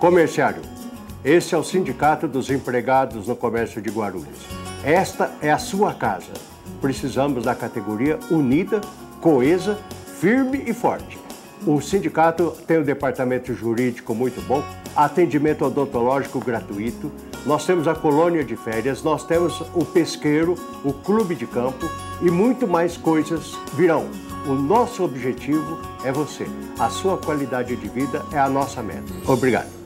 Comerciário, esse é o Sindicato dos Empregados no Comércio de Guarulhos. Esta é a sua casa. Precisamos da categoria unida, coesa, firme e forte. O sindicato tem um departamento jurídico muito bom, atendimento odontológico gratuito, nós temos a colônia de férias, nós temos o pesqueiro, o clube de campo e muito mais coisas virão. O nosso objetivo é você. A sua qualidade de vida é a nossa meta. Obrigado.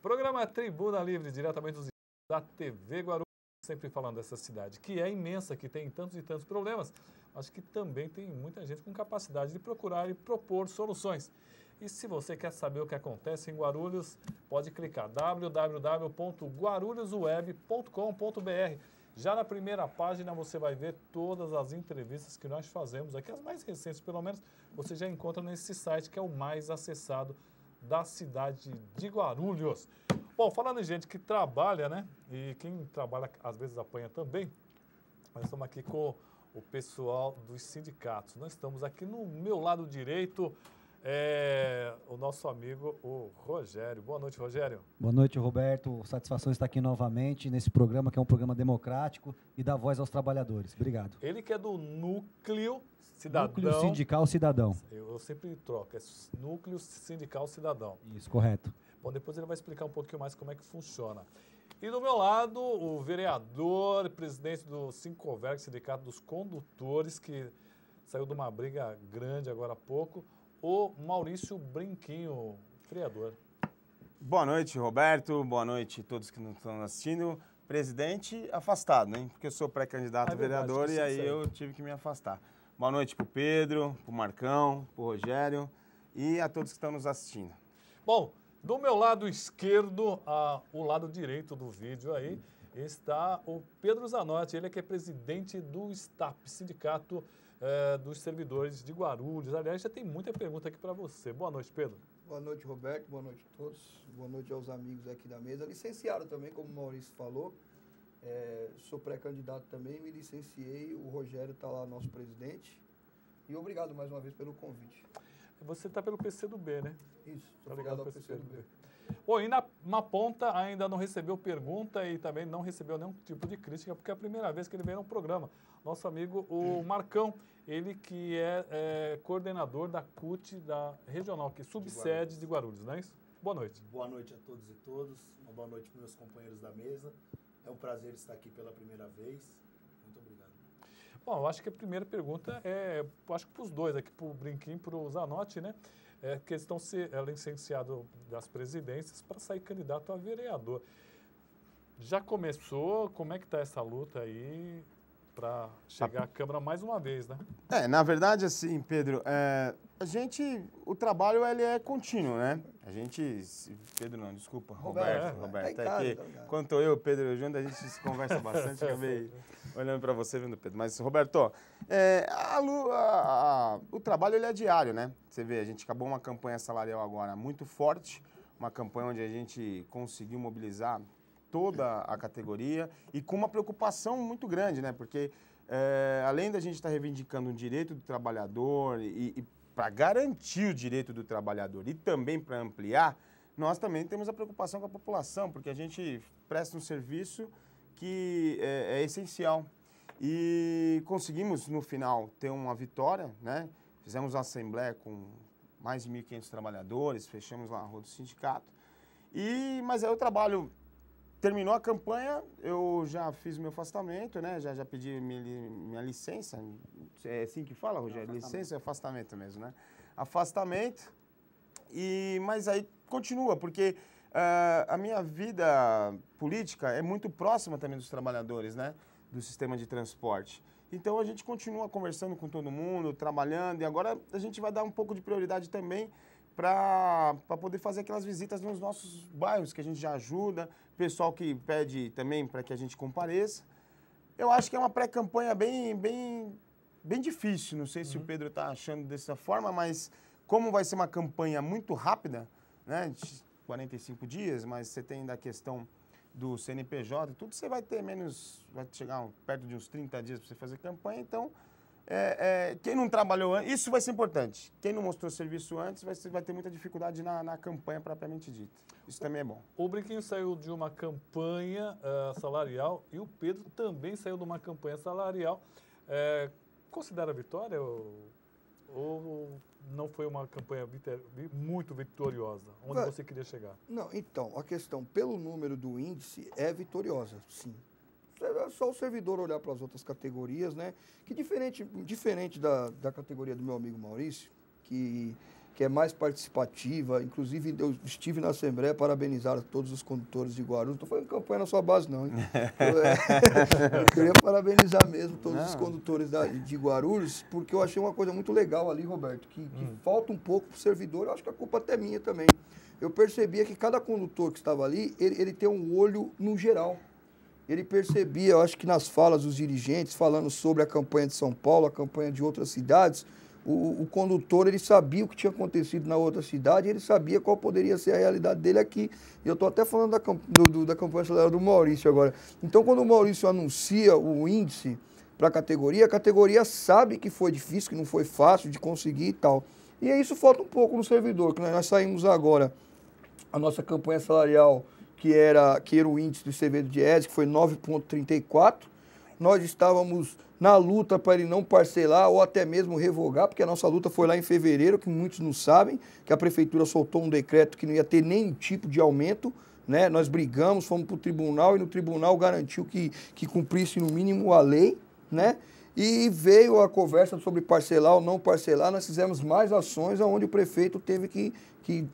Programa Tribuna Livre, diretamente dos da TV Guarulhos, sempre falando dessa cidade, que é imensa, que tem tantos e tantos problemas, mas que também tem muita gente com capacidade de procurar e propor soluções. E se você quer saber o que acontece em Guarulhos, pode clicar www.guarulhosweb.com.br. Já na primeira página você vai ver todas as entrevistas que nós fazemos aqui, as mais recentes pelo menos, você já encontra nesse site que é o mais acessado da cidade de Guarulhos. Bom, falando em gente que trabalha, né? E quem trabalha às vezes apanha também, nós estamos aqui com o pessoal dos sindicatos. Nós estamos aqui no meu lado direito, o nosso amigo, o Rogério. Boa noite, Rogério. Boa noite, Roberto. Satisfação estar aqui novamente nesse programa, que é um programa democrático e dá voz aos trabalhadores. Obrigado. Ele que é do Núcleo Cidadão. Núcleo Sindical Cidadão. Eu sempre troco, é Núcleo Sindical Cidadão. Isso, correto. Bom, depois ele vai explicar um pouquinho mais como é que funciona. E do meu lado, o vereador, presidente do Sincoverg, Sindicato dos Condutores, que saiu de uma briga grande agora há pouco, o Maurício Brinquinho, vereador. Boa noite, Roberto. Boa noite a todos que nos estão assistindo. Presidente afastado, hein? Porque eu sou pré-candidato a vereador e aí eu tive que me afastar. Boa noite para o Pedro, para o Marcão, para o Rogério e a todos que estão nos assistindo. Bom, do meu lado esquerdo, o lado direito do vídeo aí, está o Pedro Zanotti, ele que é presidente do STAP, Sindicato dos Servidores de Guarulhos. Aliás, já tem muita pergunta aqui para você. Boa noite, Pedro. Boa noite, Roberto. Boa noite a todos. Boa noite aos amigos aqui da mesa. Licenciado também, como o Maurício falou. Sou pré-candidato também, me licenciei. O Rogério está lá, nosso presidente. E obrigado mais uma vez pelo convite. Você está pelo PCdoB, né? Isso, estou ligado ao PCdoB. Bom, e na ponta ainda não recebeu pergunta e também não recebeu nenhum tipo de crítica, porque é a primeira vez que ele veio no programa. Nosso amigo, o Marcão, ele que é coordenador da CUT, da regional, que subsede de Guarulhos, não é isso? Boa noite. Boa noite a todos e todas. Uma boa noite para meus companheiros da mesa. É um prazer estar aqui pela primeira vez. Muito obrigado. Bom, eu acho que a primeira pergunta acho que para os dois, aqui para o Brinquinho e para o Zanotti, né? Que eles estão licenciados das presidências para sair candidato a vereador. Já começou? Como é que está essa luta aí para chegar à Câmara mais uma vez, né? Na verdade, assim, Pedro, o trabalho ele é contínuo, né? A gente, Pedro não, desculpa, Roberto, aqui, quanto eu, Pedro, junto, a gente se conversa bastante, acabei olhando para você, vendo, Pedro. Mas, Roberto, o trabalho ele é diário, né? Você vê, a gente acabou uma campanha salarial agora muito forte, uma campanha onde a gente conseguiu mobilizar toda a categoria e com uma preocupação muito grande, né? Porque além da gente estar reivindicando o direito do trabalhador e para garantir o direito do trabalhador e também para ampliar, nós também temos a preocupação com a população, porque a gente presta um serviço que é essencial. E conseguimos, no final, ter uma vitória, né? Fizemos uma assembleia com mais de 1.500 trabalhadores, fechamos lá a rua do sindicato. Mas aí o trabalho terminou a campanha, eu já fiz o meu afastamento, né? Já pedi minha licença. É assim que fala, Rogério? Licença e afastamento mesmo, né? Afastamento. Mas aí continua, porque a minha vida política é muito próxima também dos trabalhadores, né? Do sistema de transporte. Então a gente continua conversando com todo mundo, trabalhando, e agora a gente vai dar um pouco de prioridade também para poder fazer aquelas visitas nos nossos bairros, que a gente já ajuda, pessoal que pede também para que a gente compareça. Eu acho que é uma pré-campanha bem difícil, não sei se o Pedro está achando dessa forma, mas como vai ser uma campanha muito rápida, né, de 45 dias, mas você tem ainda a questão do CNPJ e tudo, você vai ter vai chegar perto de uns 30 dias para você fazer campanha, então quem não trabalhou antes, isso vai ser importante, quem não mostrou serviço antes vai ter muita dificuldade na campanha propriamente dita, isso também é bom. O Brinquinho saiu de uma campanha salarial e o Pedro também saiu de uma campanha salarial, considera a vitória ou não foi uma campanha muito vitoriosa? Onde você queria chegar? Não, então, a questão, pelo número do índice, é vitoriosa, sim. É só o servidor olhar para as outras categorias, né? Que diferente da categoria do meu amigo Maurício, que é mais participativa, inclusive eu estive na Assembleia parabenizar a todos os condutores de Guarulhos. Não estou fazendo campanha na sua base, não, hein? Eu queria parabenizar mesmo todos os condutores de Guarulhos, porque eu achei uma coisa muito legal ali, Roberto, que falta um pouco para o servidor, eu acho que a culpa até é minha também. Eu percebia que cada condutor que estava ali, ele tem um olho no geral. Ele percebia, eu acho que nas falas dos dirigentes, falando sobre a campanha de São Paulo, a campanha de outras cidades, o condutor, ele sabia o que tinha acontecido na outra cidade, ele sabia qual poderia ser a realidade dele aqui. Eu estou até falando da campanha salarial do Maurício agora. Então, quando o Maurício anuncia o índice para a categoria sabe que foi difícil, que não foi fácil de conseguir e tal. E isso falta um pouco no servidor, que nós saímos agora, a nossa campanha salarial, que era o índice do CV do Diese, que foi 9,34. Nós estávamos na luta para ele não parcelar ou até mesmo revogar, porque a nossa luta foi lá em fevereiro, que muitos não sabem, que a prefeitura soltou um decreto que não ia ter nenhum tipo de aumento, né? Nós brigamos, fomos para o tribunal e no tribunal garantiu que cumprisse no mínimo a lei, né? E veio a conversa sobre parcelar ou não parcelar, nós fizemos mais ações onde o prefeito teve que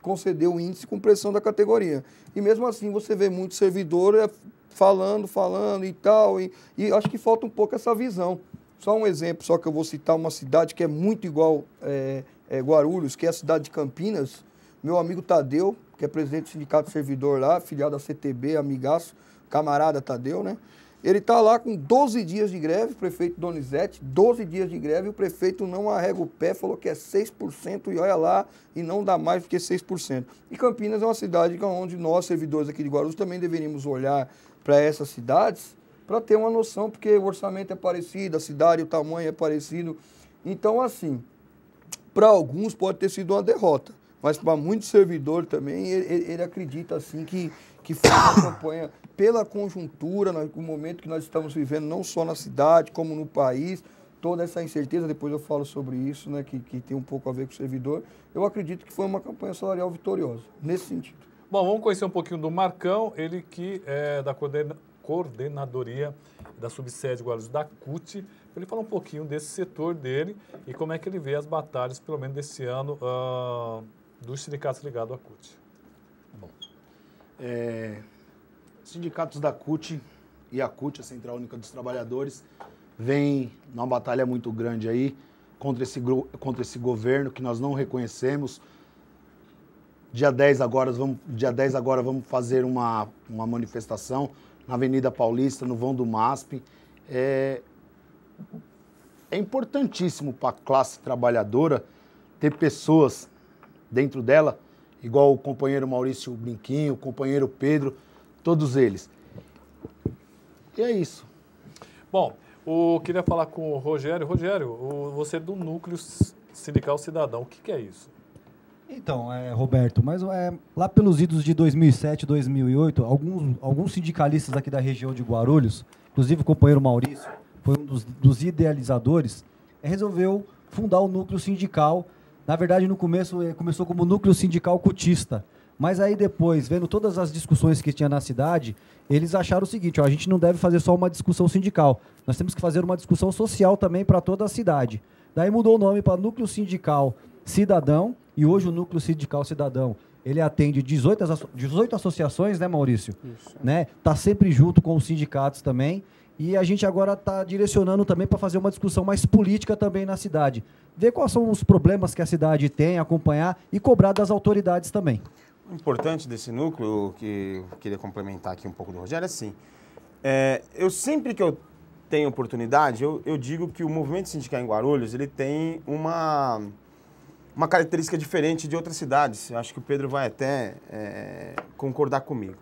conceder o índice com pressão da categoria. E mesmo assim você vê muito servidor falando e tal, e acho que falta um pouco essa visão. Só um exemplo, só que eu vou citar uma cidade que é muito igual Guarulhos, que é a cidade de Campinas. Meu amigo Tadeu, que é presidente do Sindicato Servidor lá, filiado da CTB, amigaço, camarada Tadeu, né? Ele está lá com 12 dias de greve, prefeito Donizete, 12 dias de greve, e o prefeito não arrega o pé, falou que é 6%, e olha lá, e não dá mais do que 6%. E Campinas é uma cidade onde nós, servidores aqui de Guarulhos, também deveríamos olhar para essas cidades para ter uma noção, porque o orçamento é parecido, a cidade, o tamanho é parecido. Então, assim, para alguns pode ter sido uma derrota, mas para muitos servidores também, ele acredita, assim, que foi uma campanha pela conjuntura, no momento que nós estamos vivendo, não só na cidade, como no país, toda essa incerteza, depois eu falo sobre isso, né, que tem um pouco a ver com o servidor. Eu acredito que foi uma campanha salarial vitoriosa, nesse sentido. Bom, vamos conhecer um pouquinho do Marcão, ele que é da coordenadoria da subsede Guarulhos da CUT, para ele falar um pouquinho desse setor dele e como é que ele vê as batalhas, pelo menos desse ano, dos sindicatos ligados à CUT. Bom, sindicatos da CUT e a CUT, a Central Única dos Trabalhadores, vem numa batalha muito grande aí contra esse governo que nós não reconhecemos. Dia 10 agora vamos fazer uma manifestação na Avenida Paulista, no vão do MASP. É importantíssimo para a classe trabalhadora ter pessoas dentro dela, igual o companheiro Maurício Brinquinho, o companheiro Pedro, todos eles. E é isso. Bom, eu queria falar com o Rogério. Rogério, você é do Núcleo Sindical Cidadão, o que é isso? Então, Roberto, mas lá pelos idos de 2007, 2008, alguns sindicalistas aqui da região de Guarulhos, inclusive o companheiro Maurício, foi um dos idealizadores, resolveu fundar o núcleo sindical. Na verdade, no começo, começou como núcleo sindical cutista, mas aí depois, vendo todas as discussões que tinha na cidade, eles acharam o seguinte, a gente não deve fazer só uma discussão sindical, nós temos que fazer uma discussão social também para toda a cidade. Daí mudou o nome para Núcleo Sindical Cidadão, e hoje o Núcleo Sindical Cidadão, ele atende 18 associações, né, Maurício? Isso. Né? Tá sempre junto com os sindicatos também. E a gente agora está direcionando também para fazer uma discussão mais política também na cidade. Ver quais são os problemas que a cidade tem, acompanhar e cobrar das autoridades também. O importante desse núcleo, que eu queria complementar aqui um pouco do Rogério, é assim, eu sempre que eu tenho oportunidade, eu digo que o movimento sindical em Guarulhos, ele tem uma característica diferente de outras cidades. Eu acho que o Pedro vai até concordar comigo.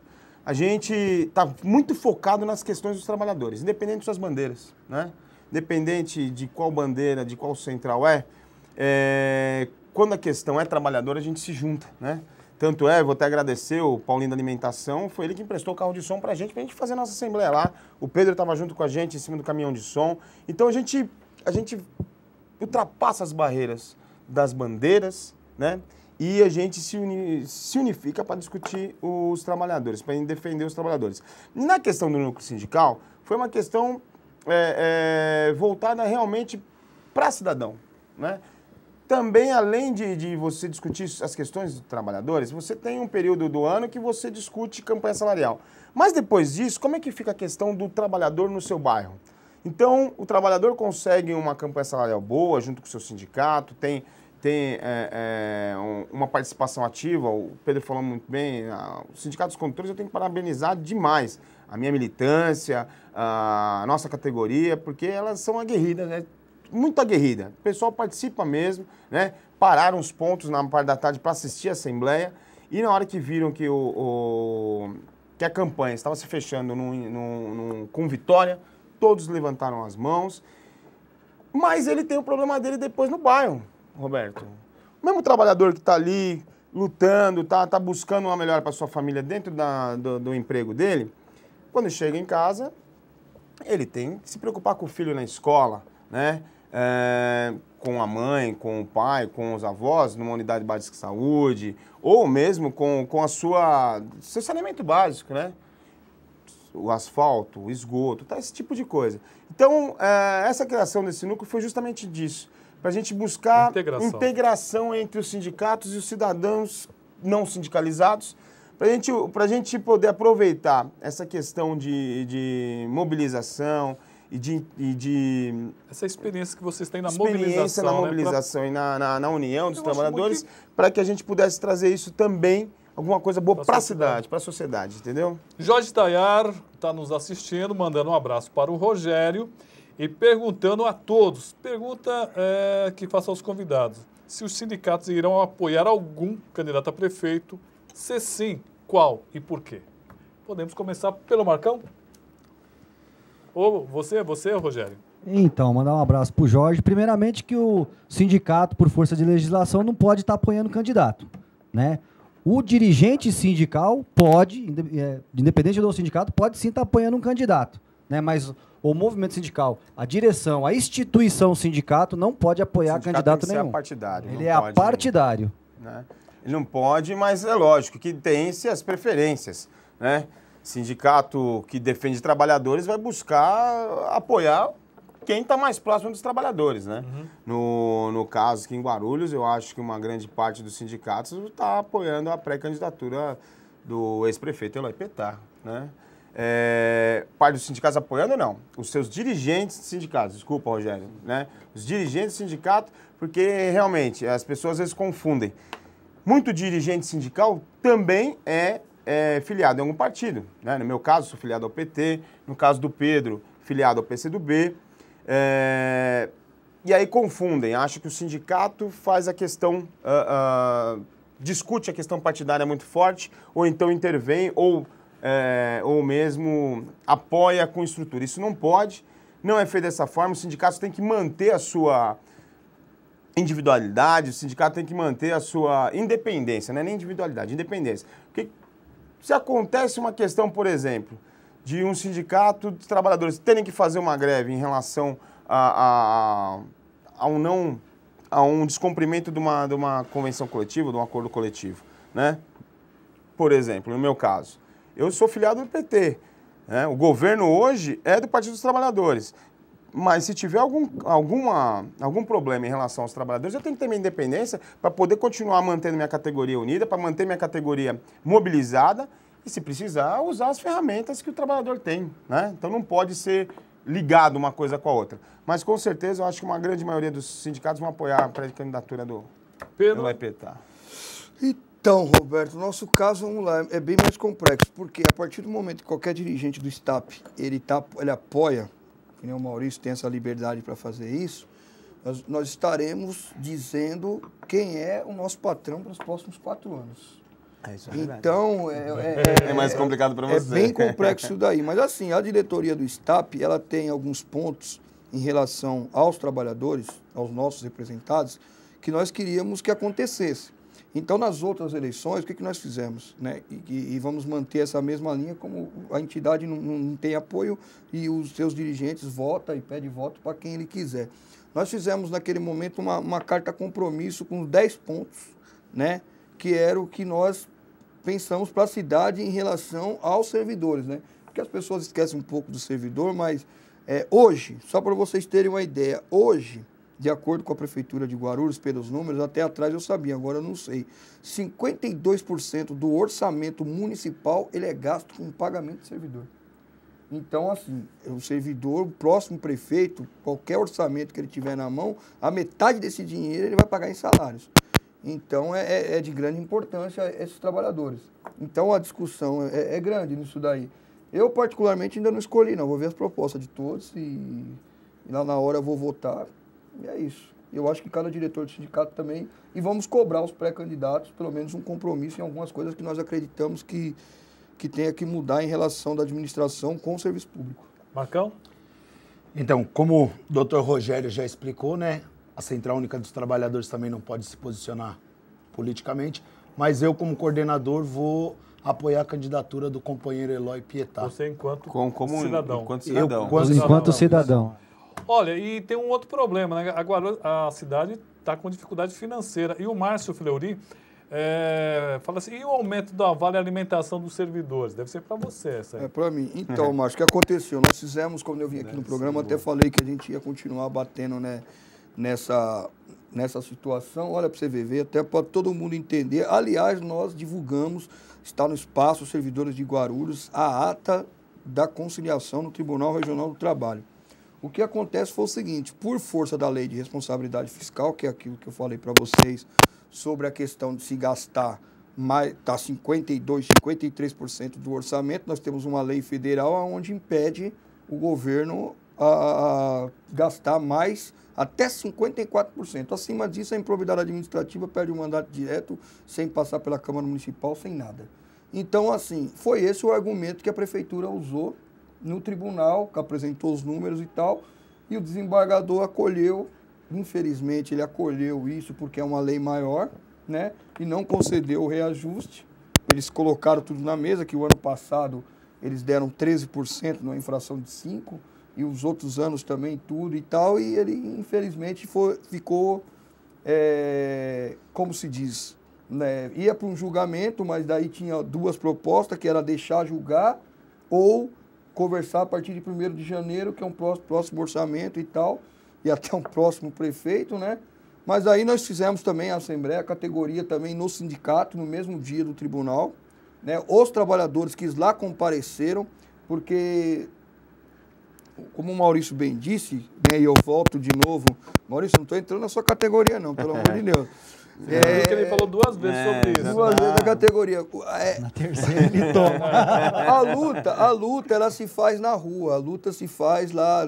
A gente está muito focado nas questões dos trabalhadores, independente de suas bandeiras, né? Independente de qual bandeira, de qual central quando a questão é trabalhadora, a gente se junta, né? Tanto vou até agradecer o Paulinho da Alimentação, foi ele que emprestou o carro de som pra gente fazer a nossa assembleia lá. O Pedro estava junto com a gente em cima do caminhão de som. Então a gente ultrapassa as barreiras das bandeiras, né? E a gente se unifica para discutir os trabalhadores, para defender os trabalhadores. E na questão do núcleo sindical, foi uma questão voltada realmente para cidadão, né? Também, além de você discutir as questões dos trabalhadores, você tem um período do ano que você discute campanha salarial. Mas depois disso, como é que fica a questão do trabalhador no seu bairro? Então, o trabalhador consegue uma campanha salarial boa, junto com o seu sindicato, tem uma participação ativa, o Pedro falou muito bem, o Sindicato dos Condutores eu tenho que parabenizar demais a minha militância, a nossa categoria, porque elas são aguerridas, né? Muito aguerrida. O pessoal participa mesmo, né? Pararam os pontos na parte da tarde para assistir a Assembleia e na hora que viram que, que a campanha estava se fechando com vitória, todos levantaram as mãos. Mas ele tem o problema dele depois no bairro, Roberto. O mesmo trabalhador que está ali lutando, tá buscando uma melhora para sua família dentro do emprego dele, quando chega em casa, ele tem que se preocupar com o filho na escola, né? Com a mãe, com o pai, com os avós, numa unidade básica de saúde, ou mesmo com seu saneamento básico, né? O asfalto, o esgoto, esse tipo de coisa. Então, essa criação desse núcleo foi justamente disso, para a gente buscar integração entre os sindicatos e os cidadãos não sindicalizados, para a gente poder aproveitar essa questão de mobilização, essa experiência que vocês têm na mobilização, né? E na união dos trabalhadores, para que a gente pudesse trazer isso também, alguma coisa boa para a cidade, para a sociedade, entendeu? Jorge Tayar está nos assistindo, mandando um abraço para o Rogério e perguntando a todos, que faça aos convidados, se os sindicatos irão apoiar algum candidato a prefeito, se sim, qual e por quê? Podemos começar pelo Marcão? Ou você, Rogério? Então, mandar um abraço para o Jorge. Primeiramente que o sindicato, por força de legislação, não pode estar apoiando o candidato, né? O dirigente sindical pode, independente do sindicato, pode sim estar apoiando um candidato, né? Mas o movimento sindical, a direção, a instituição sindicato não pode apoiar candidato nenhum. Apartidário, ele é apartidário. Né? Ele não pode, mas é lógico que tem-se as preferências, né? Sindicato que defende trabalhadores vai buscar apoiar quem está mais próximo dos trabalhadores, né? Uhum. No caso aqui em Guarulhos, eu acho que uma grande parte dos sindicatos está apoiando a pré-candidatura do ex-prefeito Eloy Petar, né? Parte dos sindicatos apoiando, não. Os seus dirigentes sindicais, desculpa, Rogério, né? Os dirigentes do sindicato, porque realmente as pessoas às vezes confundem. Muito dirigente sindical também é filiado em algum partido, né? No meu caso, sou filiado ao PT, no caso do Pedro, filiado ao PCdoB. E aí confundem, acham que o sindicato faz a questão, discute a questão partidária muito forte, ou então intervém, ou mesmo apoia com estrutura. Isso não pode, não é feito dessa forma, o sindicato tem que manter a sua individualidade, o sindicato tem que manter a sua independência, não é nem individualidade, independência. Porque se acontece uma questão, por exemplo, de um sindicato de trabalhadores terem que fazer uma greve em relação a um descumprimento de uma convenção coletiva, de um acordo coletivo, né? Por exemplo, no meu caso, eu sou filiado do PT, né? O governo hoje é do Partido dos Trabalhadores, mas se tiver algum problema em relação aos trabalhadores, eu tenho que ter minha independência para poder continuar mantendo minha categoria unida, para manter minha categoria mobilizada e, se precisar, usar as ferramentas que o trabalhador tem, né? Então não pode ser ligado uma coisa com a outra. Mas com certeza eu acho que uma grande maioria dos sindicatos vão apoiar a pré-candidatura do Laipetá. Então, Roberto, o nosso caso, vamos lá, é bem mais complexo, porque a partir do momento que qualquer dirigente do STAP, ele apoia, que nem o Maurício tem essa liberdade para fazer isso, nós estaremos dizendo quem é o nosso patrão para os próximos 4 anos. Isso é verdade. Então, é mais complicado para você. É bem complexo isso daí. Mas assim, a diretoria do STAP, ela tem alguns pontos em relação aos trabalhadores, aos nossos representados, que nós queríamos que acontecesse. Então, nas outras eleições, o que nós fizemos? Né? E vamos manter essa mesma linha, como a entidade não tem apoio e os seus dirigentes votam e pedem voto para quem ele quiser. Nós fizemos, naquele momento, uma carta compromisso com 10 pontos, né? Que era o que nós pensamos para a cidade em relação aos servidores, né? Porque as pessoas esquecem um pouco do servidor, mas hoje, só para vocês terem uma ideia, hoje, de acordo com a Prefeitura de Guarulhos, pelos números, até atrás eu sabia, agora eu não sei, 52% do orçamento municipal ele é gasto com pagamento de servidor. Então, assim, o servidor, o próximo prefeito, qualquer orçamento que ele tiver na mão, a metade desse dinheiro ele vai pagar em salários. Então, é de grande importância esses trabalhadores. Então, a discussão é grande nisso daí. Eu, particularmente, ainda não escolhi, não. Vou ver as propostas de todos e lá na hora eu vou votar. E é isso. Eu acho que cada diretor de sindicato também... E vamos cobrar os pré-candidatos, pelo menos um compromisso em algumas coisas que nós acreditamos que tenha que mudar em relação da administração com o serviço público. Marcão? Então, como o doutor Rogério já explicou, né? A Central Única dos Trabalhadores também não pode se posicionar politicamente, mas eu, como coordenador, vou apoiar a candidatura do companheiro Eloy Pietá. Você enquanto cidadão. Enquanto cidadão. Olha, e tem um outro problema, né? Agora a cidade está com dificuldade financeira. E o Márcio Fleury fala assim, e o aumento da vale alimentação dos servidores? Deve ser para você essa aí. É para mim. Então, Márcio, o que aconteceu? Nós fizemos, quando eu vim aqui no programa, até falei que a gente ia continuar batendo, né, nessa situação. Olha, para você ver, até para todo mundo entender. Aliás, nós divulgamos, está no espaço Servidores de Guarulhos, a ata da conciliação no Tribunal Regional do Trabalho. O que acontece foi o seguinte, por força da lei de responsabilidade fiscal, que é aquilo que eu falei para vocês, sobre a questão de se gastar mais, tá 52%, 53% do orçamento, nós temos uma lei federal onde impede o governo a gastar mais até 54%. Acima disso, a improbidade administrativa perde o mandato direto, sem passar pela Câmara Municipal, sem nada. Então, assim, foi esse o argumento que a Prefeitura usou no tribunal, que apresentou os números e tal, e o desembargador acolheu, infelizmente ele acolheu isso porque é uma lei maior, né, e não concedeu o reajuste. Eles colocaram tudo na mesa, que o ano passado eles deram 13% numa infração de 5%, e os outros anos também tudo e tal, e ele infelizmente ficou, como se diz, né, ia para um julgamento, mas daí tinha 2 propostas, que era deixar julgar ou conversar a partir de 1º de janeiro, que é um próximo orçamento e tal, e até um próximo prefeito, né? Mas aí nós fizemos também a assembleia, a categoria também no sindicato, no mesmo dia do tribunal, né? Os trabalhadores que lá compareceram, porque, como o Maurício bem disse, né, e eu volto de novo, Maurício, não estou entrando na sua categoria não, pelo amor de Deus. Porque ele falou 2 vezes sobre isso. 2 vezes na categoria. Na terceira ele toma. A luta, ela se faz na rua, a luta se faz lá,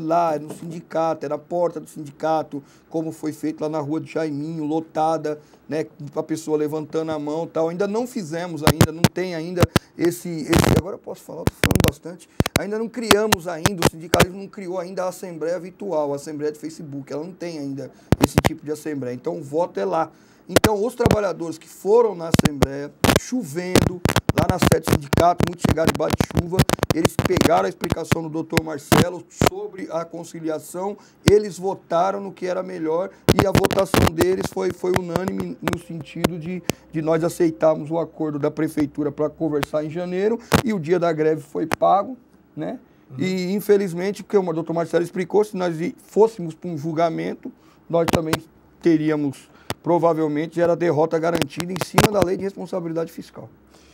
lá no sindicato, é na porta do sindicato, como foi feito lá na rua de Jaiminho, lotada, né, a pessoa levantando a mão e tal. Ainda não fizemos ainda, não tem ainda esse... Agora eu posso falar, estou falando bastante. Ainda não criamos ainda, o sindicalismo não criou ainda a assembleia virtual, a assembleia de Facebook, ela não tem ainda esse tipo de assembleia. Então o voto é lá. Então os trabalhadores que foram na assembleia, chovendo, lá na sede do sindicato, muitos chegaram debaixo de chuva, eles pegaram a explicação do doutor Marcelo sobre a conciliação, eles votaram no que era melhor e a votação deles foi unânime no sentido de nós aceitarmos o acordo da prefeitura para conversar em janeiro e o dia da greve foi pago, né? E infelizmente, porque o doutor Marcelo explicou, se nós fôssemos para um julgamento, nós também teríamos provavelmente era derrota garantida em cima da lei de responsabilidade fiscal.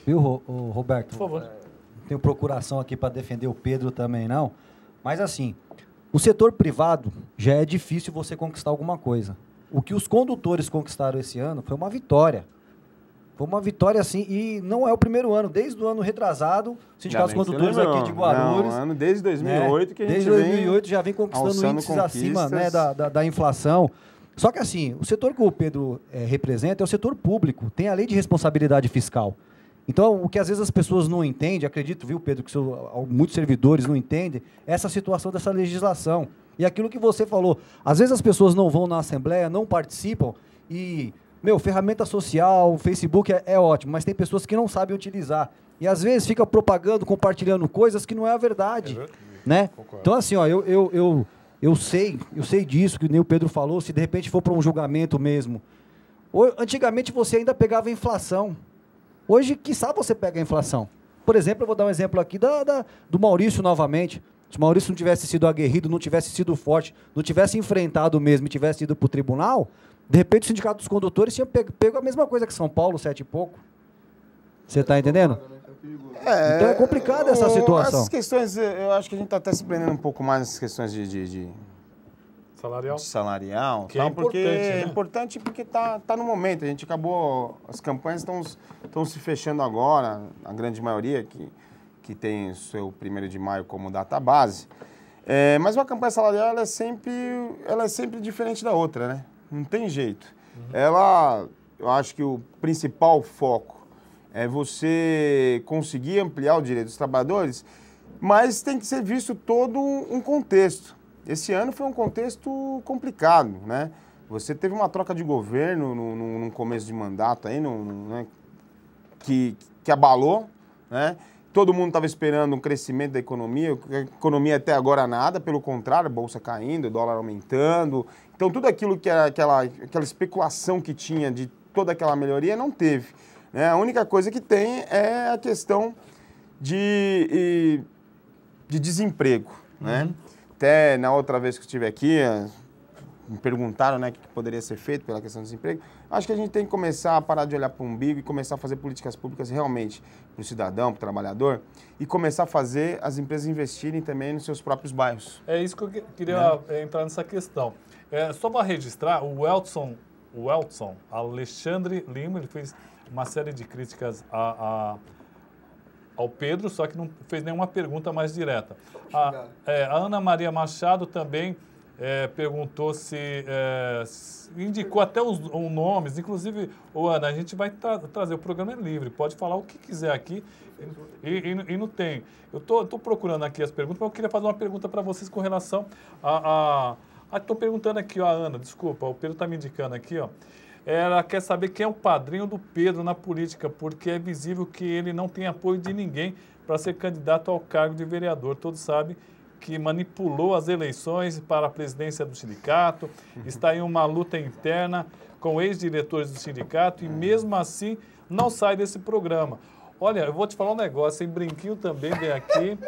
Viu, Roberto? Por favor. Não tenho procuração aqui para defender o Pedro também, não. Mas assim, o setor privado já é difícil você conquistar alguma coisa. O que os condutores conquistaram esse ano foi uma vitória. Foi uma vitória, assim, e não é o primeiro ano. Desde o ano retrasado, o Sindicato dos Condutores aqui de Guarulhos... Não, desde 2008 que a gente desde 2008 já vem conquistando índices acima, né, da inflação. Só que assim, o setor que o Pedro representa é o setor público, tem a lei de responsabilidade fiscal. Então, o que às vezes as pessoas não entendem, acredito, viu, Pedro, que muitos servidores não entendem, é essa situação dessa legislação. E aquilo que você falou, às vezes as pessoas não vão na Assembleia, não participam e, ferramenta social, Facebook é ótimo, mas tem pessoas que não sabem utilizar. E às vezes fica propagando, compartilhando coisas que não é a verdade. Né? Então, assim, ó, eu sei disso, que nem o Pedro falou, se de repente for para um julgamento mesmo. Antigamente você ainda pegava a inflação. Hoje, quiçá você pega a inflação. Por exemplo, eu vou dar um exemplo aqui do Maurício novamente. Se o Maurício não tivesse sido aguerrido, não tivesse sido forte, não tivesse enfrentado mesmo e tivesse ido para o tribunal, de repente o Sindicato dos Condutores tinha pego a mesma coisa que São Paulo, 7 e pouco. Você está entendendo? Então é complicada essa situação. Essas questões, eu acho que a gente está até se prendendo um pouco mais nessas questões de salarial, que é porque importante, né? é importante porque tá no momento. A gente acabou, as campanhas estão se fechando agora, a grande maioria que tem o seu 1º de maio como data base. Mas uma campanha salarial ela é sempre diferente da outra, né? Não tem jeito. Eu acho que o principal foco é você conseguir ampliar o direito dos trabalhadores, mas tem que ser visto todo um contexto. Esse ano foi um contexto complicado, né? Você teve uma troca de governo no começo de mandato aí, né? que abalou, né? Todo mundo estava esperando um crescimento da economia, a economia até agora nada, pelo contrário, a bolsa caindo, o dólar aumentando. Então tudo aquilo que era aquela especulação que tinha de toda aquela melhoria não teve, né? A única coisa que tem é a questão de desemprego, né? Até na outra vez que eu estive aqui, me perguntaram, né, o que poderia ser feito pela questão do desemprego. Acho que a gente tem que começar a parar de olhar para o umbigo e começar a fazer políticas públicas realmente para o cidadão, para o trabalhador, e começar a fazer as empresas investirem também nos seus próprios bairros. É isso que eu queria entrar nessa questão. Só para registrar, o Elton Alexandre Lima, ele fez uma série de críticas ao Pedro, só que não fez nenhuma pergunta mais direta. A Ana Maria Machado também perguntou se indicou até os nomes, inclusive, Ana, a gente vai trazer, o programa é livre, pode falar o que quiser aqui e não tem. Eu tô procurando aqui as perguntas, mas eu queria fazer uma pergunta para vocês com relação estou perguntando aqui, a Ana, desculpa, o Pedro está me indicando aqui, ó. Ela quer saber quem é o padrinho do Pedro na política, porque é visível que ele não tem apoio de ninguém para ser candidato ao cargo de vereador. Todos sabem que manipulou as eleições para a presidência do sindicato, está em uma luta interna com ex-diretores do sindicato e mesmo assim não sai desse programa. Olha, eu vou te falar um negócio, hein? Brinquinho também vem aqui,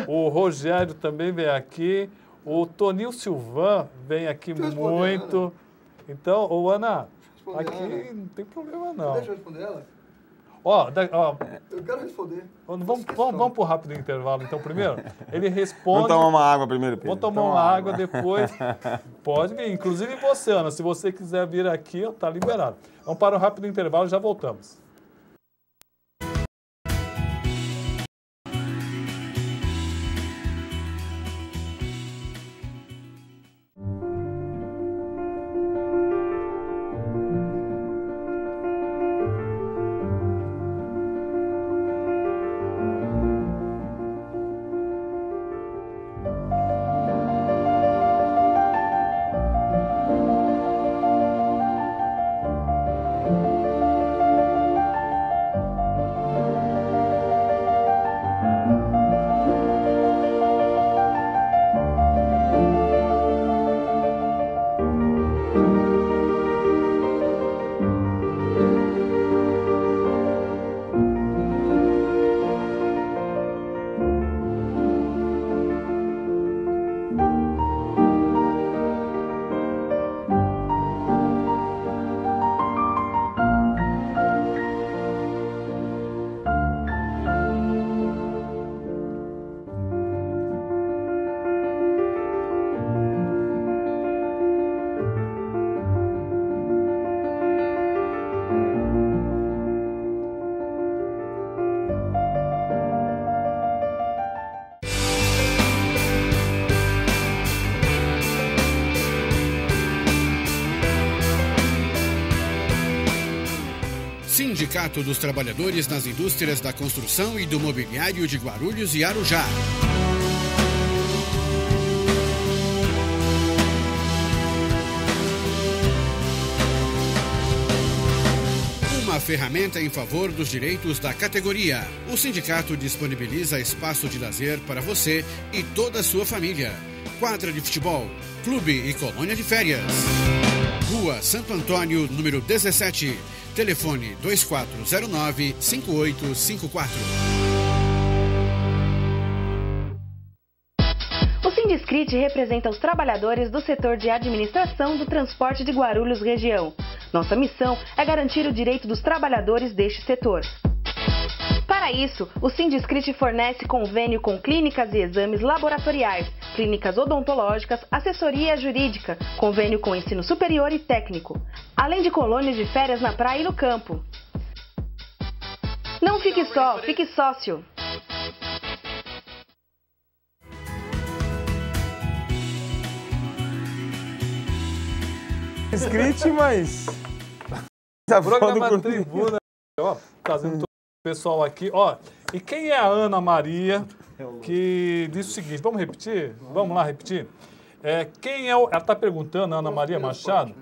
o Rogério também vem aqui, o Toninho Silvan vem aqui muito. Então, Ana... Aqui não tem problema, não. Deixa eu responder ela? Eu quero responder. Vamos para o rápido intervalo, então, primeiro. Ele responde... Vamos tomar uma água primeiro, Pedro. Vamos tomar uma água depois. Pode vir. Inclusive você, Ana, se você quiser vir aqui, tá liberado. Vamos para o rápido intervalo e já voltamos. Sindicato dos Trabalhadores nas Indústrias da Construção e do Mobiliário de Guarulhos e Arujá. Uma ferramenta em favor dos direitos da categoria. O sindicato disponibiliza espaço de lazer para você e toda a sua família. Quadra de futebol, clube e colônia de férias. Rua Santo Antônio, número 17. Telefone 2409-5854. O Sindiscrit representa os trabalhadores do setor de administração do transporte de Guarulhos região. Nossa missão é garantir o direito dos trabalhadores deste setor. Para isso, o Sindiscrit fornece convênio com clínicas e exames laboratoriais, clínicas odontológicas, assessoria jurídica, convênio com ensino superior e técnico, além de colônias de férias na praia e no campo. Não fique só, fique sócio. Inscrito, mas... Programa Tribuna, ó, trazendo todo o pessoal aqui. Ó, e quem é a Ana Maria, que diz o seguinte, vamos repetir? Vamos lá repetir? Quem é o... Ela está perguntando, a Ana Maria Machado,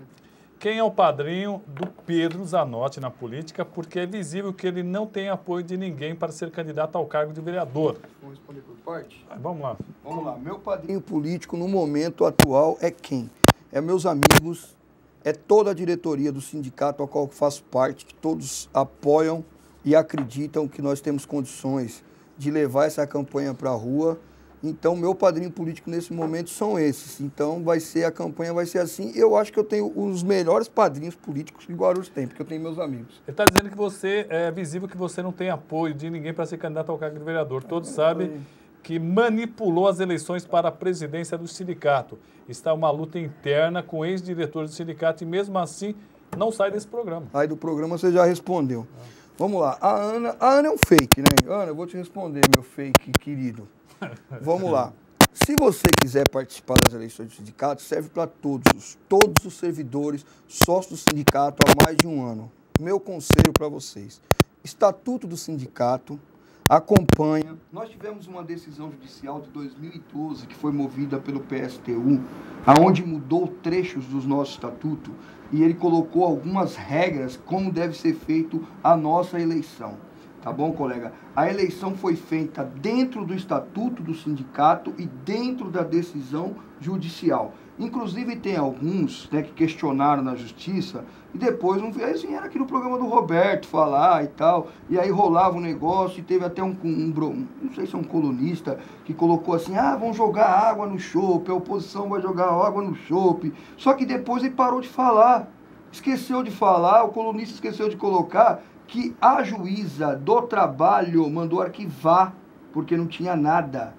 quem é o padrinho do Pedro Zanotti na política, porque é visível que ele não tem apoio de ninguém para ser candidato ao cargo de vereador. Vamos responder por parte? Vamos lá. Vamos lá. Meu padrinho político no momento atual é quem? É meus amigos, é toda a diretoria do sindicato ao qual eu faço parte, que todos apoiam e acreditam que nós temos condições de levar essa campanha para a rua. Então, meu padrinho político nesse momento são esses. Então, a campanha vai ser assim. Eu acho que eu tenho os melhores padrinhos políticos que Guarulhos tem, porque eu tenho meus amigos. Ele está dizendo que você, é visível que você não tem apoio de ninguém para ser candidato ao cargo de vereador. Todos sabem que manipulou as eleições para a presidência do sindicato. Está uma luta interna com ex-diretores do sindicato e, mesmo assim, não sai desse programa. Aí do programa você já respondeu. Vamos lá. A Ana é um fake, né? Ana, eu vou te responder, meu fake querido. Vamos lá. Se você quiser participar das eleições do sindicato, serve para todos os servidores, sócios do sindicato há mais de um ano. Meu conselho para vocês. Estatuto do sindicato, acompanha. Nós tivemos uma decisão judicial de 2012 que foi movida pelo PSTU, aonde mudou trechos do nosso estatuto e ele colocou algumas regras como deve ser feito a nossa eleição. Tá bom, colega? A eleição foi feita dentro do estatuto do sindicato e dentro da decisão judicial. Inclusive tem alguns, né, que questionaram na justiça e depois não vieram aqui no programa do Roberto falar e tal, e aí rolava um negócio e teve até não sei se é um colunista que colocou assim, vão jogar água no chope, a oposição vai jogar água no chope, só que depois ele parou de falar, esqueceu de falar, o colunista esqueceu de colocar que a juíza do trabalho mandou arquivar porque não tinha nada.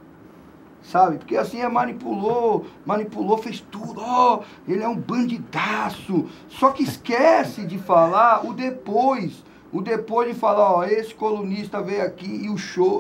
Sabe? Porque assim manipulou, fez tudo, ele é um bandidaço. Só que esquece de falar o depois de falar, esse colunista veio aqui e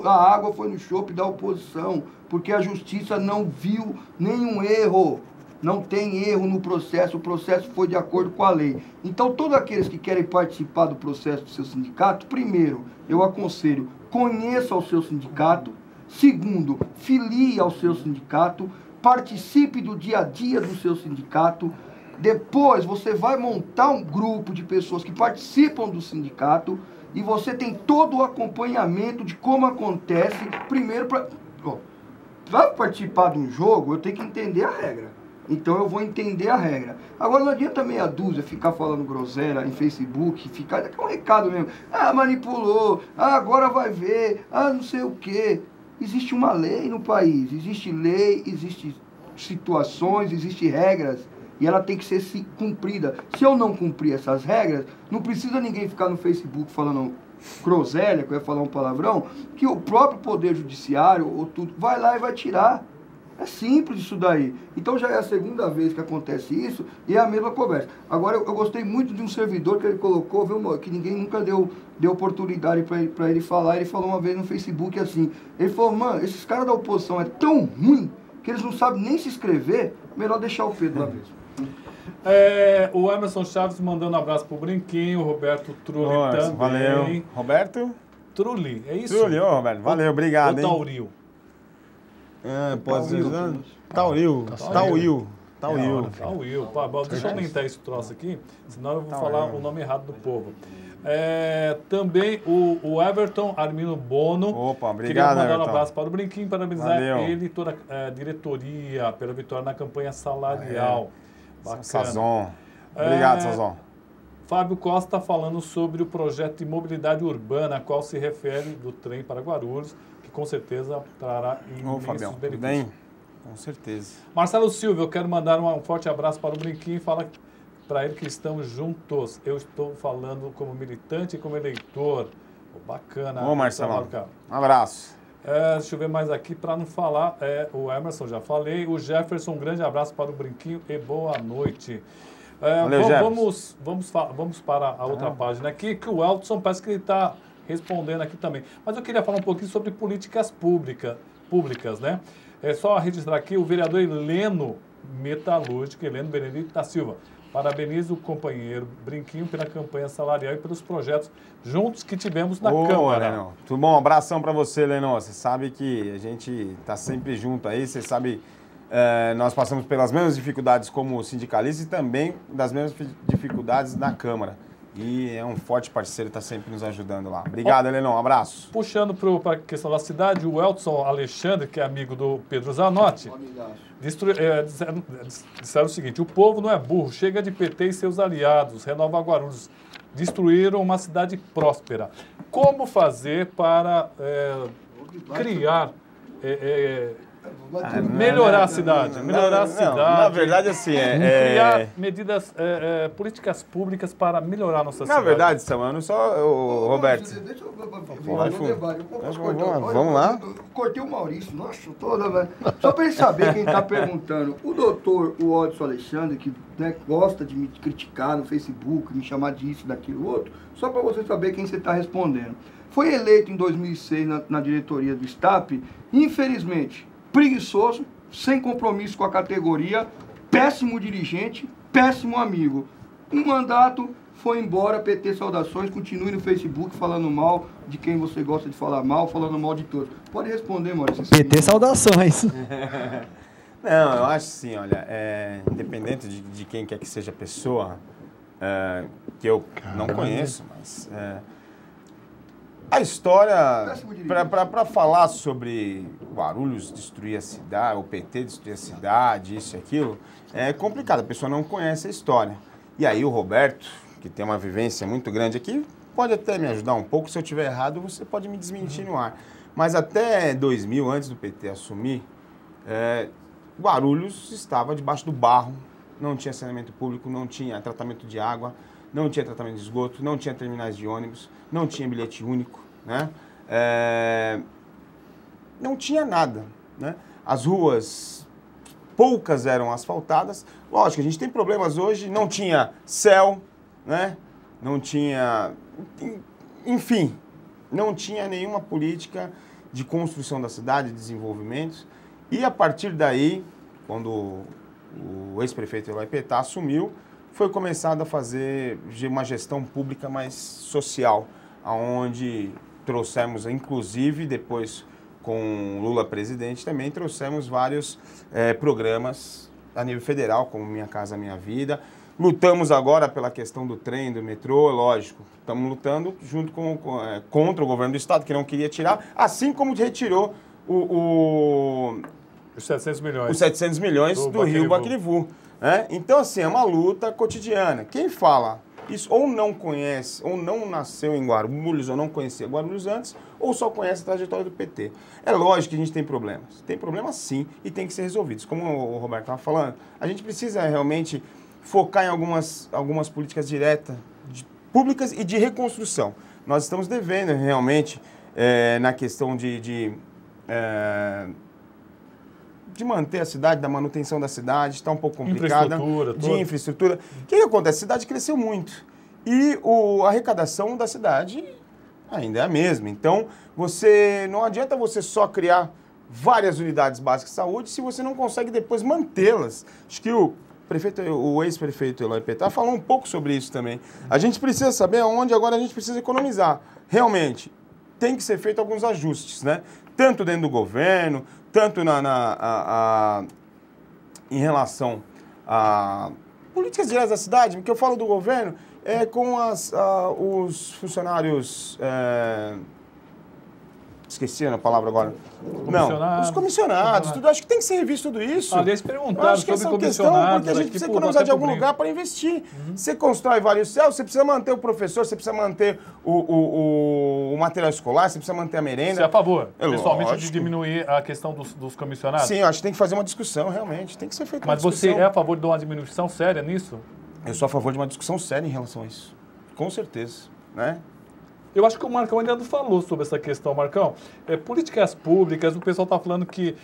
a água foi no chope da oposição, porque a justiça não viu nenhum erro. Não tem erro no processo, o processo foi de acordo com a lei. Então, todos aqueles que querem participar do processo do seu sindicato, primeiro, eu aconselho, conheça o seu sindicato. Segundo, filie ao seu sindicato, participe do dia a dia do seu sindicato. Depois, você vai montar um grupo de pessoas que participam do sindicato e você tem todo o acompanhamento de como acontece. Primeiro, para participar de um jogo, eu tenho que entender a regra. Então eu vou entender a regra. Agora não adianta meia dúzia ficar falando groselha em Facebook, ficar... É um recado mesmo. Manipulou, agora vai ver, não sei o quê. Existe uma lei no país, existe lei, existem situações, existem regras. E ela tem que ser cumprida. Se eu não cumprir essas regras, não precisa ninguém ficar no Facebook falando groselha, que eu ia falar um palavrão, que o próprio Poder Judiciário, ou tudo, vai lá e vai tirar. É simples isso daí. Então já é a segunda vez que acontece isso e é a mesma conversa. Agora eu gostei muito de um servidor que ele colocou, viu, que ninguém nunca deu oportunidade para ele falar. Ele falou uma vez no Facebook assim, ele falou, mano, esses caras da oposição é tão ruim que eles não sabem nem se inscrever, melhor deixar o Pedro lá mesmo. O Emerson Chaves mandando um abraço pro Brinquinho, o Roberto Trulli também. Valeu. Roberto? Trulli, é isso? Trulli, Roberto. Valeu, obrigado, hein? Tauril. Pode ser. Tauril. Deixa eu aumentar esse troço aqui, senão eu vou falar o nome errado do povo. Também o Everton Armino Bono. Opa, obrigado, queria mandar Everton. Um abraço para o Brinquinho, parabenizar Valeu. ele e toda a diretoria pela vitória na campanha salarial. Bacana. Sazon. Obrigado, Sazon. Fábio Costa falando sobre o projeto de mobilidade urbana, a qual se refere do trem para Guarulhos, que com certeza trará imensos Fabião, tudo benefícios. bem? Com certeza. Marcelo Silva, eu quero mandar um forte abraço para o Brinquinho e falar para ele que estamos juntos. Eu estou falando como militante e como eleitor. Bacana. Ô, Marcelo, um abraço. Deixa eu ver mais aqui para não falar. O Emerson, já falei. O Jefferson, um grande abraço para o Brinquinho e boa noite. Valeu, vamos para a outra página aqui, que o Elton parece que ele está respondendo aqui também. Mas eu queria falar um pouquinho sobre políticas públicas, né? É só registrar aqui o vereador Heleno Metalúrgico, Heleno Benedito da Silva. Parabenizo o companheiro Brinquinho pela campanha salarial e pelos projetos juntos que tivemos na Câmara. Lenão. Tudo bom? Um abração para você, Lenão. Você sabe que a gente está sempre junto aí, você sabe, nós passamos pelas mesmas dificuldades como sindicalistas e também das mesmas dificuldades na Câmara. E é um forte parceiro, está sempre nos ajudando lá. Obrigado, Lenão. Um abraço. Puxando para a questão da cidade, o Elton Alexandre, que é amigo do Pedro Zanotti, disseram o seguinte: o povo não é burro, chega de PT e seus aliados, Renova Guarulhos, destruíram uma cidade próspera. Como fazer para criar, melhorar a cidade? Na verdade, assim, criar medidas, políticas públicas para melhorar a nossa cidade. Na verdade, Samuel, não só o Roberto. Deixa eu Vai, vamos lá. Cortei o Maurício, nossa, toda, velho. Só para ele saber quem está perguntando. O doutor, o Odson Alexandre, que gosta de me criticar no Facebook, me chamar disso, daquilo, outro, só para você saber quem você está respondendo. Foi eleito em 2006 na diretoria do STAP, infelizmente, preguiçoso, sem compromisso com a categoria, péssimo dirigente, péssimo amigo. Um mandato, foi embora, PT saudações, continue no Facebook falando mal de quem você gosta de falar mal, falando mal de todos. Pode responder, Maurício. PT saudações. Não, eu acho assim, olha, independente de quem quer que seja a pessoa, que eu não conheço, mas... a história, para falar sobre Guarulhos destruir a cidade, o PT destruir a cidade, isso e aquilo, é complicado, a pessoa não conhece a história. E aí o Roberto, que tem uma vivência muito grande aqui, pode até me ajudar um pouco. Se eu estiver errado, você pode me desmentir no ar. Mas até 2000, antes do PT assumir, Guarulhos estava debaixo do barro, não tinha saneamento público, não tinha tratamento de água, não tinha tratamento de esgoto, não tinha terminais de ônibus, não tinha bilhete único, né? Não tinha nada, né? As ruas, poucas eram asfaltadas. Lógico, a gente tem problemas hoje, não tinha céu, né? Não tinha... Enfim, não tinha nenhuma política de construção da cidade, de desenvolvimento. E a partir daí, quando o ex-prefeito Eloy Petá assumiu, foi começado a fazer uma gestão pública mais social, onde trouxemos, inclusive, depois com Lula presidente também, trouxemos vários programas a nível federal, como Minha Casa Minha Vida. Lutamos agora pela questão do trem, do metrô, lógico. Estamos lutando junto contra o governo do estado, que não queria tirar, assim como retirou os 700 milhões. Os 700 milhões do Rio Baquirivu. Então, assim, é uma luta cotidiana. Quem fala isso ou não conhece, ou não nasceu em Guarulhos, ou não conhecia Guarulhos antes, ou só conhece a trajetória do PT. É lógico que a gente tem problemas. Tem problemas sim, e tem que ser resolvidos. Como o Roberto estava falando, a gente precisa realmente focar em algumas políticas diretas, públicas e de reconstrução. Nós estamos devendo realmente na questão de manter a cidade, da manutenção da cidade, está um pouco complicada. Infraestrutura. O que acontece? A cidade cresceu muito. E a arrecadação da cidade ainda é a mesma. Então, não adianta você só criar várias unidades básicas de saúde se você não consegue depois mantê-las. Acho que o o ex-prefeito Eloy Pietá falou um pouco sobre isso também. A gente precisa saber aonde agora a gente precisa economizar. Realmente, tem que ser feito alguns ajustes, né? Tanto dentro do governo, tanto em relação a políticas gerais da cidade, porque eu falo do governo com os funcionários... Esqueci a palavra agora. Não, os comissionados. Tudo, acho que tem que ser revisto tudo isso. Aliás, perguntaram sobre essa comissionados. Questão, porque a gente precisa economizar de algum lugar para investir. Você constrói vários céus, você precisa manter o professor, você precisa manter o material escolar, você precisa manter a merenda. Você é a favor, pessoalmente, lógico, de diminuir a questão dos comissionados? Sim, eu acho que tem que fazer uma discussão, realmente. Tem que ser feita uma Mas discussão. você é a favor de uma diminuição séria nisso? Eu sou a favor de uma discussão séria em relação a isso. Com certeza, né? Eu acho que o Marcão ainda não falou sobre essa questão, Marcão. Políticas públicas, o pessoal está falando que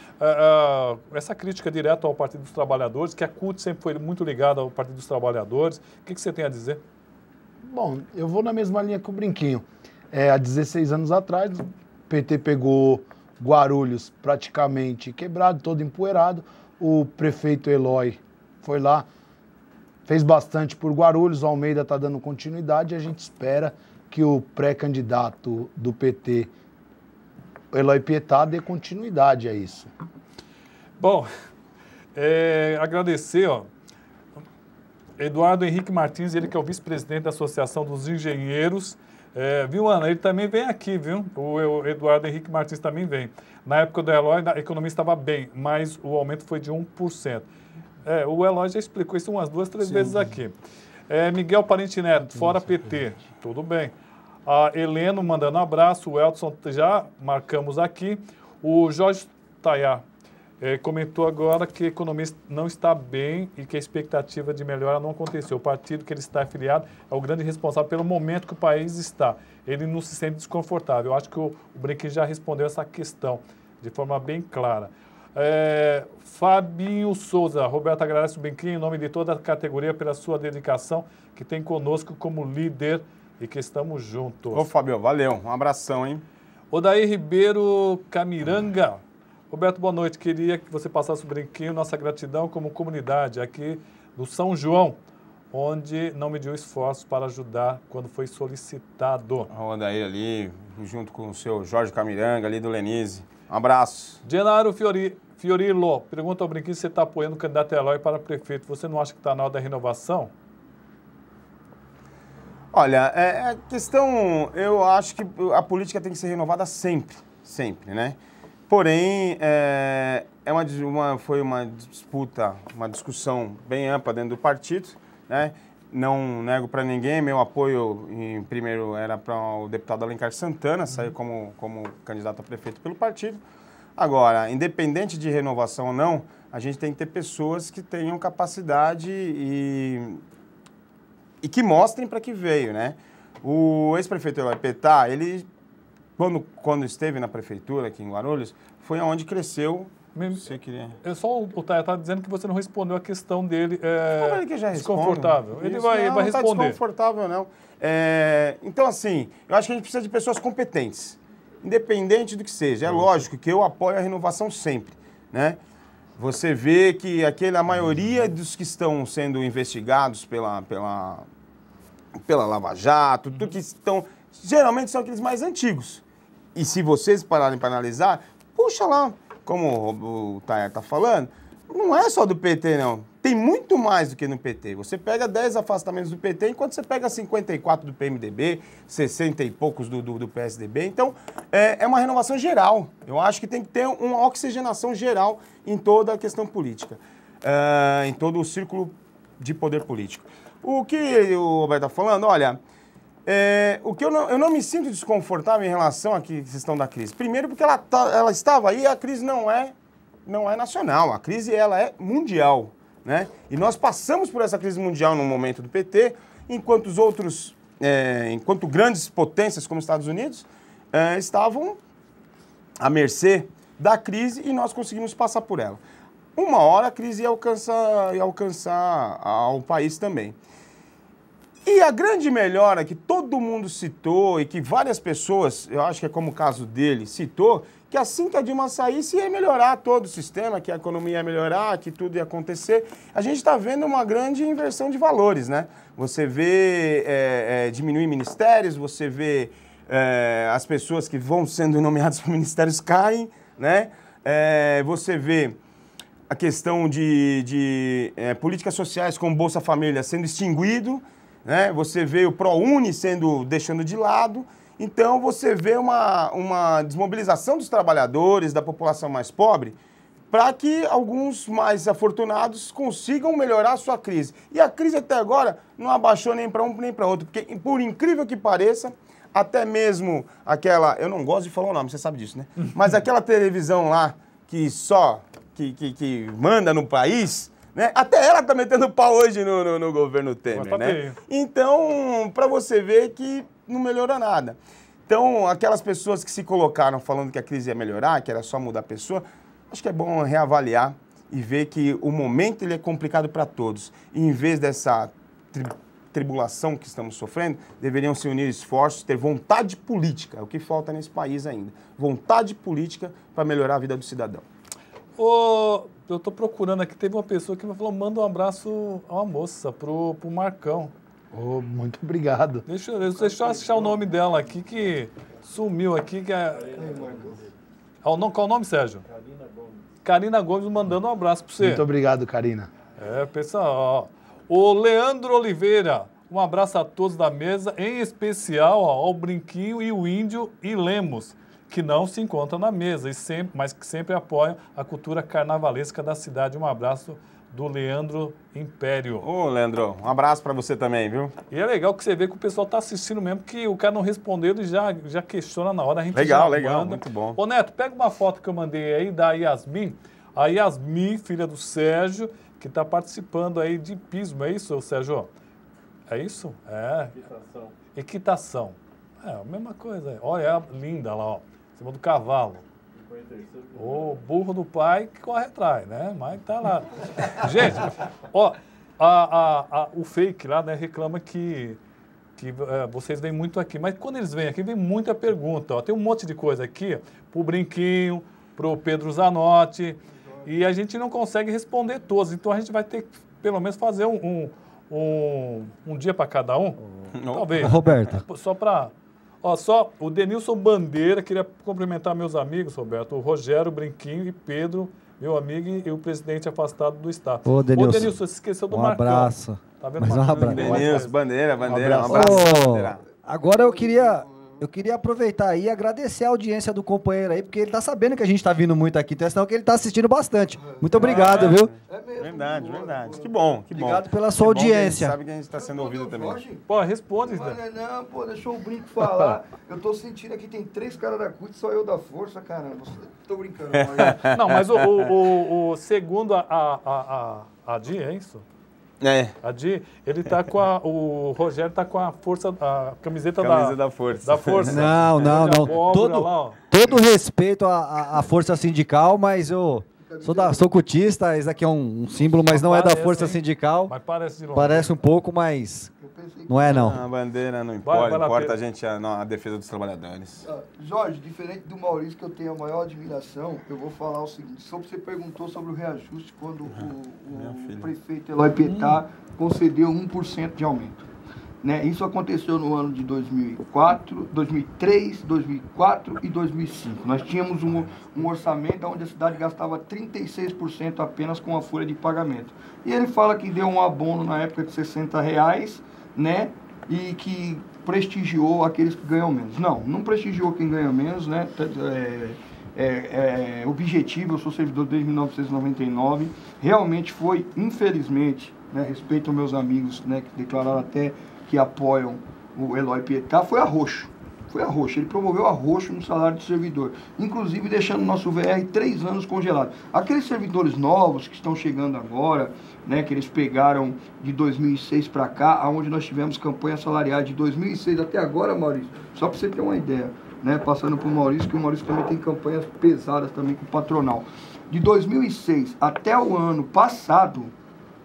essa crítica direta ao Partido dos Trabalhadores, que a CUT sempre foi muito ligada ao Partido dos Trabalhadores. O que você tem a dizer? Bom, eu vou na mesma linha que o Brinquinho. Há 16 anos atrás, o PT pegou Guarulhos praticamente quebrado, todo empoeirado. O prefeito Eloy foi lá, fez bastante por Guarulhos, o Almeida está dando continuidade e a gente espera que o pré-candidato do PT, Eloy Pietá, dê continuidade a isso. Bom, agradecer, Eduardo Henrique Martins, ele que é o vice-presidente da Associação dos Engenheiros. Viu, Ana? Ele também vem aqui, viu? O Eduardo Henrique Martins também vem. Na época do Eloy, a economia estava bem, mas o aumento foi de 1%. O Eloy já explicou isso umas 2, 3 vezes aqui. Miguel Parente Neto, fora PT, tudo bem. A Heleno mandando um abraço, o Elton já marcamos aqui. O Jorge Tayá comentou agora que a economia não está bem e que a expectativa de melhora não aconteceu. O partido que ele está afiliado é o grande responsável pelo momento que o país está. Ele não se sente desconfortável. Eu acho que o Brinquinho já respondeu essa questão de forma bem clara. Fabinho Souza, Roberto agradece o Brinquinho em nome de toda a categoria pela sua dedicação que tem conosco como líder e que estamos juntos. Ô, Fabio, valeu. Um abração, hein? Odair Ribeiro Camiranga. Roberto, boa noite. Queria que você passasse o Brinquinho, nossa gratidão como comunidade aqui do São João, onde não mediu esforços para ajudar quando foi solicitado. O Odair ali, junto com o seu Jorge Camiranga ali do Lenise. Um abraço. Genaro Fiorillo, pergunta ao Brinquinho se você está apoiando o candidato Eloy para prefeito. Você não acha que está na hora da renovação? Olha, a questão, eu acho que a política tem que ser renovada sempre, né? Porém, foi uma disputa, uma discussão bem ampla dentro do partido, né? Não nego para ninguém, meu apoio em primeiro era para o deputado Alencar Santana, saiu como candidato a prefeito pelo partido. Agora, independente de renovação ou não, a gente tem que ter pessoas que tenham capacidade e que mostrem para que veio, né? O ex-prefeito Eloy Pietá, ele, quando esteve na prefeitura aqui em Guarulhos, foi onde cresceu. Você queria... Só o Taya está dizendo que você não respondeu a questão dele. Ele que já desconfortável. Responde. Ele vai responder. Não está desconfortável, não. Então, assim, eu acho que a gente precisa de pessoas competentes, independente do que seja. É lógico que eu apoio a renovação sempre, né? Você vê que a maioria dos que estão sendo investigados pela Lava Jato, tudo que estão, geralmente são aqueles mais antigos. E se vocês pararem para analisar, puxa lá, como o Tayar está falando, não é só do PT, não. Tem muito mais do que no PT. Você pega 10 afastamentos do PT, enquanto você pega 54 do PMDB, 60 e poucos do PSDB. Então, é uma renovação geral. Eu acho que tem que ter uma oxigenação geral em toda a questão política, em todo o círculo de poder político. O que o Roberto está falando, olha, eu não me sinto desconfortável em relação à questão da crise. Primeiro porque ela estava aí, a crise não é nacional, a crise ela é mundial, né? E nós passamos por essa crise mundial no momento do PT, enquanto enquanto grandes potências como os Estados Unidos estavam à mercê da crise e nós conseguimos passar por ela. Uma hora a crise ia alcançar ao país também. E a grande melhora que todo mundo citou e que várias pessoas, eu acho que é como o caso dele, citou, que assim que a Dilma saísse ia melhorar todo o sistema, que a economia ia melhorar, que tudo ia acontecer. A gente está vendo uma grande inversão de valores, né? Você vê diminuir ministérios, você vê as pessoas que vão sendo nomeadas para ministérios caem, né? Você vê a questão de políticas sociais como Bolsa Família sendo extinguido, né? Você vê o ProUni deixando de lado. Então, você vê uma desmobilização dos trabalhadores, da população mais pobre, para que alguns mais afortunados consigam melhorar a sua crise. E a crise até agora não abaixou nem para um nem para outro, porque, por incrível que pareça, até mesmo aquela... Eu não gosto de falar o nome, você sabe disso, né? Mas aquela televisão lá que que manda no país, né? Até ela está metendo pau hoje no governo Temer, né? Então, para você ver que não melhorou nada. Então, aquelas pessoas que se colocaram falando que a crise ia melhorar, que era só mudar a pessoa, acho que é bom reavaliar e ver que o momento ele é complicado para todos. E em vez dessa tribulação que estamos sofrendo, deveriam se unir esforços, ter vontade política, é o que falta nesse país ainda. Vontade política para melhorar a vida do cidadão. Eu estou procurando aqui, teve uma pessoa que me falou, manda um abraço a uma moça, pro Marcão. Muito obrigado. Deixa eu achar o nome dela aqui, que sumiu aqui. Qual o nome, Sérgio? Karina Gomes. Karina Gomes mandando um abraço para você. Muito obrigado, Karina. Pessoal, o Leandro Oliveira, um abraço a todos da mesa, em especial ao Brinquinho e o Índio e Lemos, que não se encontram na mesa, mas que sempre apoiam a cultura carnavalesca da cidade. Um abraço do Leandro Império. Leandro, um abraço para você também, viu? E é legal que você vê que o pessoal tá assistindo mesmo, que o cara não respondeu, ele já questiona na hora, a gente legal, manda. Muito bom. Ô Neto, pega uma foto que eu mandei aí da Yasmin. A Yasmin, filha do Sérgio, que está participando aí de hipismo, é isso, Sérgio? É isso? Equitação. A mesma coisa. Olha, é linda lá, ó, em cima do cavalo. O burro do pai que corre atrás, né? Mas tá lá. Gente, ó, o fake lá, né, reclama que vocês vêm muito aqui. Mas quando eles vêm aqui, vem muita pergunta. Ó. Tem um monte de coisa aqui, pro Brinquinho, pro Pedro Zanotti, e a gente não consegue responder todos. Então a gente vai ter que, pelo menos, fazer um dia para cada um. Talvez. Roberto. Só para... só o Denilson Bandeira, queria cumprimentar meus amigos, Roberto, o Rogério, Brinquinho e Pedro, meu amigo e o presidente afastado do Estado. Ô, Denilson, você esqueceu do Marcão. Abraço. Tá vendo, Mais um abraço. Denilson, Bandeira, um abraço. Agora eu queria aproveitar aí e agradecer a audiência do companheiro aí, porque ele tá sabendo que a gente tá vindo muito aqui, então é sinal que ele tá assistindo bastante. Muito obrigado, viu? Verdade. Que bom. Obrigado pela sua audiência. A gente sabe que a gente tá sendo ouvido também. Pô, responde. Não, deixa o Brinco falar. Eu tô sentindo aqui, tem 3 caras da CUT, só eu da força, caramba. Tô brincando. Não, mas segundo a Di, é isso? A Di, ele tá com o Rogério tá com a força, a camiseta da força. Da força. Não. Todo respeito à força sindical, mas eu sou cutista, esse aqui é um símbolo, mas não parece, é da força sindical. Mas parece de longe. Parece um pouco, mas não é não. A bandeira não importa, importa a gente a defesa dos trabalhadores. Jorge, diferente do Maurício, que eu tenho a maior admiração, eu vou falar o seguinte, você perguntou sobre o reajuste quando o prefeito Eloy Pietá concedeu 1% de aumento. Né? Isso aconteceu no ano de 2004, 2003, 2004 e 2005. Nós tínhamos um orçamento onde a cidade gastava 36% apenas com a folha de pagamento. E ele fala que deu um abono na época de R$60, né? E que prestigiou aqueles que ganham menos. Não prestigiou quem ganha menos, né? Objetivo, eu sou servidor desde 1999. Realmente foi, infelizmente, né, respeito aos meus amigos, né, que declararam até que apoiam o Eloy Pietá, foi arroxo. Ele promoveu arroxo no salário do servidor, inclusive deixando o nosso VR 3 anos congelado. Aqueles servidores novos que estão chegando agora, né, que eles pegaram de 2006 para cá, onde nós tivemos campanha salarial de 2006 até agora, Maurício, só para você ter uma ideia, né, passando para o Maurício, que o Maurício também tem campanhas pesadas também com o patronal. De 2006 até o ano passado,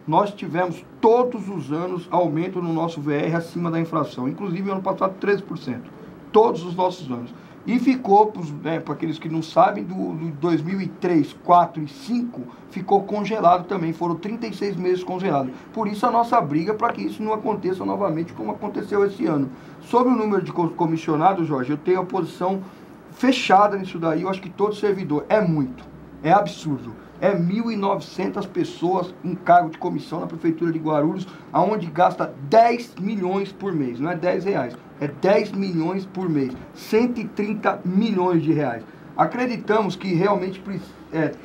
nós tivemos todos os anos aumento no nosso VR acima da inflação. Inclusive, ano passado, 13%. Todos os nossos anos. E ficou, para aqueles que não sabem, do 2003, 4 e 5, ficou congelado também. Foram 36 meses congelados. Por isso a nossa briga para que isso não aconteça novamente como aconteceu esse ano. Sobre o número de comissionados, Jorge, eu tenho a posição fechada nisso daí. Eu acho que todo servidor é muito. É absurdo. É 1.900 pessoas em cargo de comissão na Prefeitura de Guarulhos, onde gasta 10 milhões por mês. Não é 10 reais, é 10 milhões por mês. 130 milhões de reais. Acreditamos que realmente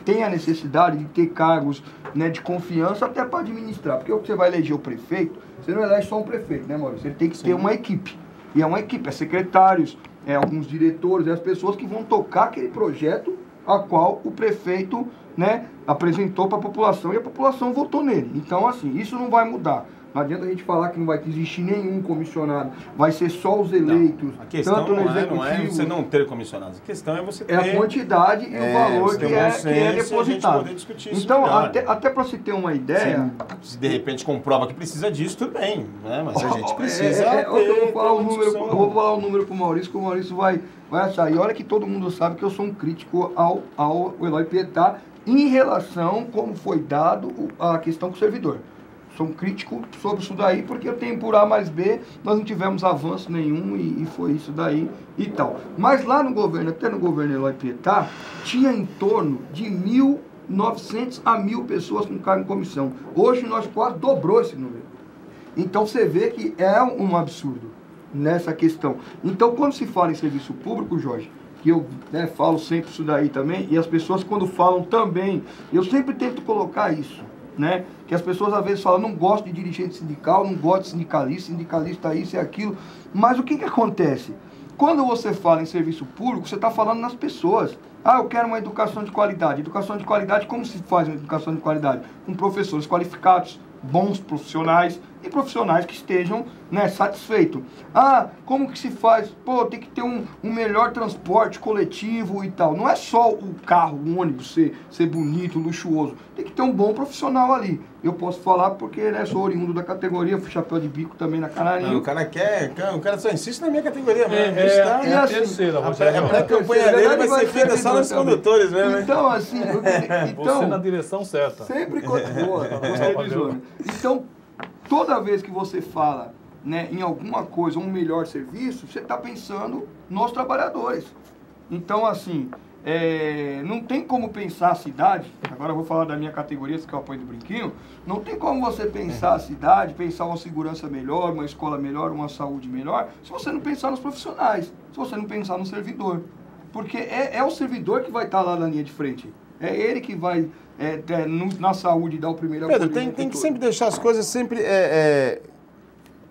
tem a necessidade de ter cargos, né, de confiança até para administrar. Porque você vai eleger o prefeito, você não elege só um prefeito, né, Maurício? Ele tem que ter uma equipe. E é uma equipe, é secretários, alguns diretores, as pessoas que vão tocar aquele projeto a qual o prefeito, né, apresentou para a população e a população votou nele. Então, assim, isso não vai mudar. Não adianta a gente falar que não vai existir nenhum comissionado, vai ser só os eleitos. Não, a questão tanto no executivo, não é você não ter comissionados, a questão é você ter... É a quantidade e o valor que é depositado. Então, até para você ter uma ideia... Se de repente comprova que precisa disso, tudo bem, né? Mas a gente precisa eu vou falar o número para o Maurício, que o Maurício vai achar. E olha que todo mundo sabe que eu sou um crítico ao Eloy Pietá em relação como foi dado a questão com o servidor. Sou um crítico sobre isso daí, porque eu tenho por A mais B, nós não tivemos avanço nenhum e foi isso daí e tal. Mas lá no governo, até no governo Eloy Pietá, tinha em torno de 1.900 a 1.000 pessoas com cargo em comissão. Hoje nós quase dobrou esse número. Então você vê que é um absurdo nessa questão. Então quando se fala em serviço público, Jorge, que eu falo sempre isso daí também, e as pessoas quando falam também, eu sempre tento colocar isso. Né? Que as pessoas às vezes falam, não gosto de dirigente sindical, não gosto de sindicalista isso e aquilo. Mas o que acontece? Quando você fala em serviço público, você está falando nas pessoas. Ah, eu quero uma educação de qualidade. Educação de qualidade, como se faz uma educação de qualidade? Com professores qualificados, bons profissionais e profissionais que estejam, né, satisfeitos. Ah, como que se faz? Pô, tem que ter um melhor transporte coletivo e tal. Não é só o carro, o ônibus ser bonito, luxuoso. Tem que ter um bom profissional ali. Eu posso falar porque, né, sou oriundo da categoria, fui chapéu de bico também na Canarinho. O cara só insiste na minha categoria mesmo. É a terceira, Rogério. A campanha dele vai ser feita só nos condutores mesmo. Então, assim... Você na direção certa. Sempre continua. Então, toda vez que você fala, né, em alguma coisa, um melhor serviço, você está pensando nos trabalhadores. Então, assim, não tem como pensar a cidade, agora eu vou falar da minha categoria, que é o apoio do brinquinho, não tem como você pensar a cidade, pensar uma segurança melhor, uma escola melhor, uma saúde melhor, se você não pensar nos profissionais, se você não pensar no servidor. Porque é o servidor que vai estar lá na linha de frente. É ele que vai, na saúde, dar o primeiro apoio. Pedro, tem que sempre deixar as coisas sempre,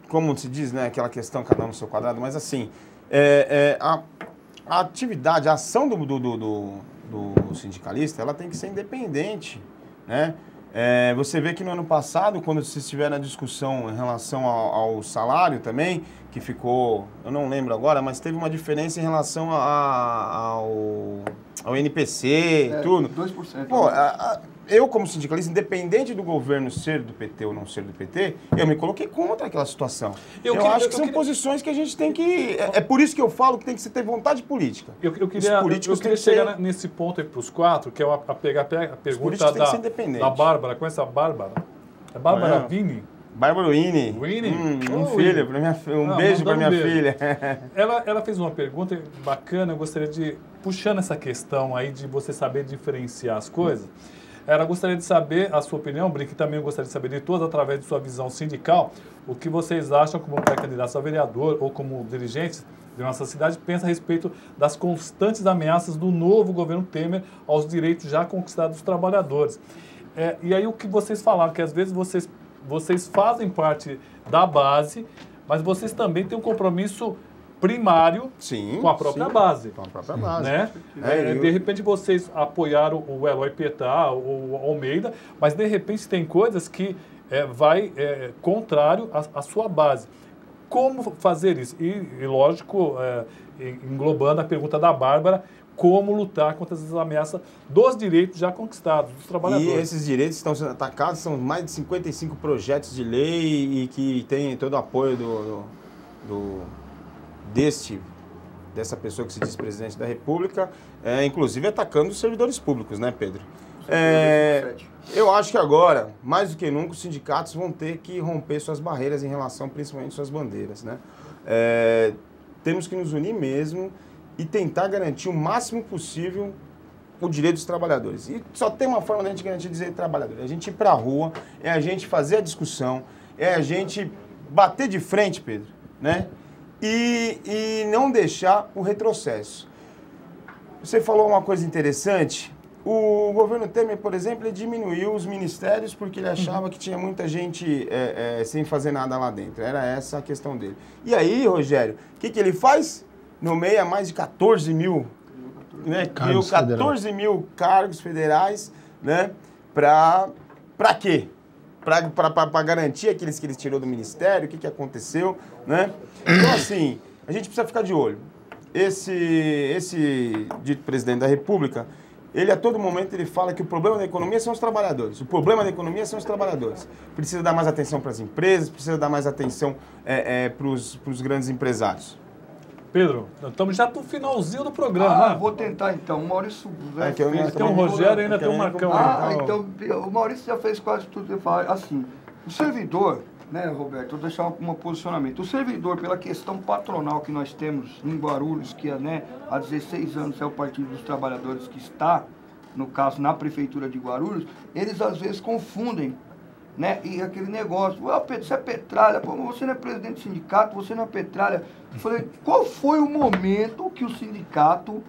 como se diz, né, aquela questão, cada um no seu quadrado, mas assim, a atividade, a ação do sindicalista, ela tem que ser independente, né? Você vê que no ano passado, quando vocês estiveram na discussão em relação ao salário também, que ficou, eu não lembro agora, mas teve uma diferença em relação ao NPC e tudo. 2%. Pô, eu como sindicalista, independente do governo ser do PT ou não ser do PT, eu me coloquei contra aquela situação. Eu acho que são posições que a gente tem que... É por isso que eu falo que tem que ter vontade política. Eu queria chegar nesse ponto aí para os quatro, que é a pergunta da Bárbara. Conhece a Bárbara? É Bárbara Vini? Bárbara Wini. Filho, um beijo para minha filha. Ela fez uma pergunta bacana, eu gostaria de, puxando essa questão aí de você saber diferenciar as coisas, ela gostaria de saber a sua opinião, Brick, também eu gostaria de saber de todos, através de sua visão sindical, o que vocês acham como pré-candidatos a vereador ou como dirigentes de nossa cidade, pensa a respeito das constantes ameaças do novo governo Temer aos direitos já conquistados dos trabalhadores. E aí o que vocês falaram, que às vezes vocês fazem parte da base, mas vocês também têm um compromisso primário com a própria base. Com a própria base. Né? De repente vocês apoiaram o Eloy Pietá, o Almeida, mas de repente tem coisas que vai contrário à sua base. como fazer isso? E lógico, englobando a pergunta da Bárbara, como lutar contra essas ameaças dos direitos já conquistados, dos trabalhadores. E esses direitos estão sendo atacados, são mais de 55 projetos de lei e que tem todo o apoio dessa pessoa que se diz presidente da República, inclusive atacando os servidores públicos, né, Pedro? Eu acho que agora, mais do que nunca, os sindicatos vão ter que romper suas barreiras em relação, principalmente, suas bandeiras, né? Temos que nos unir mesmo e tentar garantir o máximo possível o direito dos trabalhadores. E só tem uma forma de a gente garantir o direito dos trabalhadores. É a gente ir para a rua, é a gente fazer a discussão, é a gente bater de frente, Pedro, né? E não deixar o retrocesso. Você falou uma coisa interessante. O governo Temer, por exemplo, ele diminuiu os ministérios porque ele achava que tinha muita gente sem fazer nada lá dentro. Era essa a questão dele. E aí, Rogério, o que ele faz? Nomeia mais de 14 mil, né? Criou 14 mil cargos federais, né? Pra quê? Para garantir aqueles que ele tirou do ministério, o que aconteceu, né? Então, assim, a gente precisa ficar de olho. Esse dito presidente da República, ele a todo momento ele fala que o problema da economia são os trabalhadores. O problema da economia são os trabalhadores. Precisa dar mais atenção para as empresas, precisa dar mais atenção para os grandes empresários. Pedro, estamos já no finalzinho do programa. Vou tentar então. O Maurício tem o Rogério e ainda tem o Marcão. Então o Maurício já fez quase tudo. Eu falo assim, o servidor, né, Roberto, vou deixar um posicionamento. O servidor, pela questão patronal que nós temos em Guarulhos, que né, há 16 anos é o Partido dos Trabalhadores que está, no caso, na Prefeitura de Guarulhos, eles às vezes confundem, né? E aquele negócio, Pedro, você é petralha, pô, você não é presidente do sindicato, você não é petralha. Eu falei, qual foi o momento que o sindicato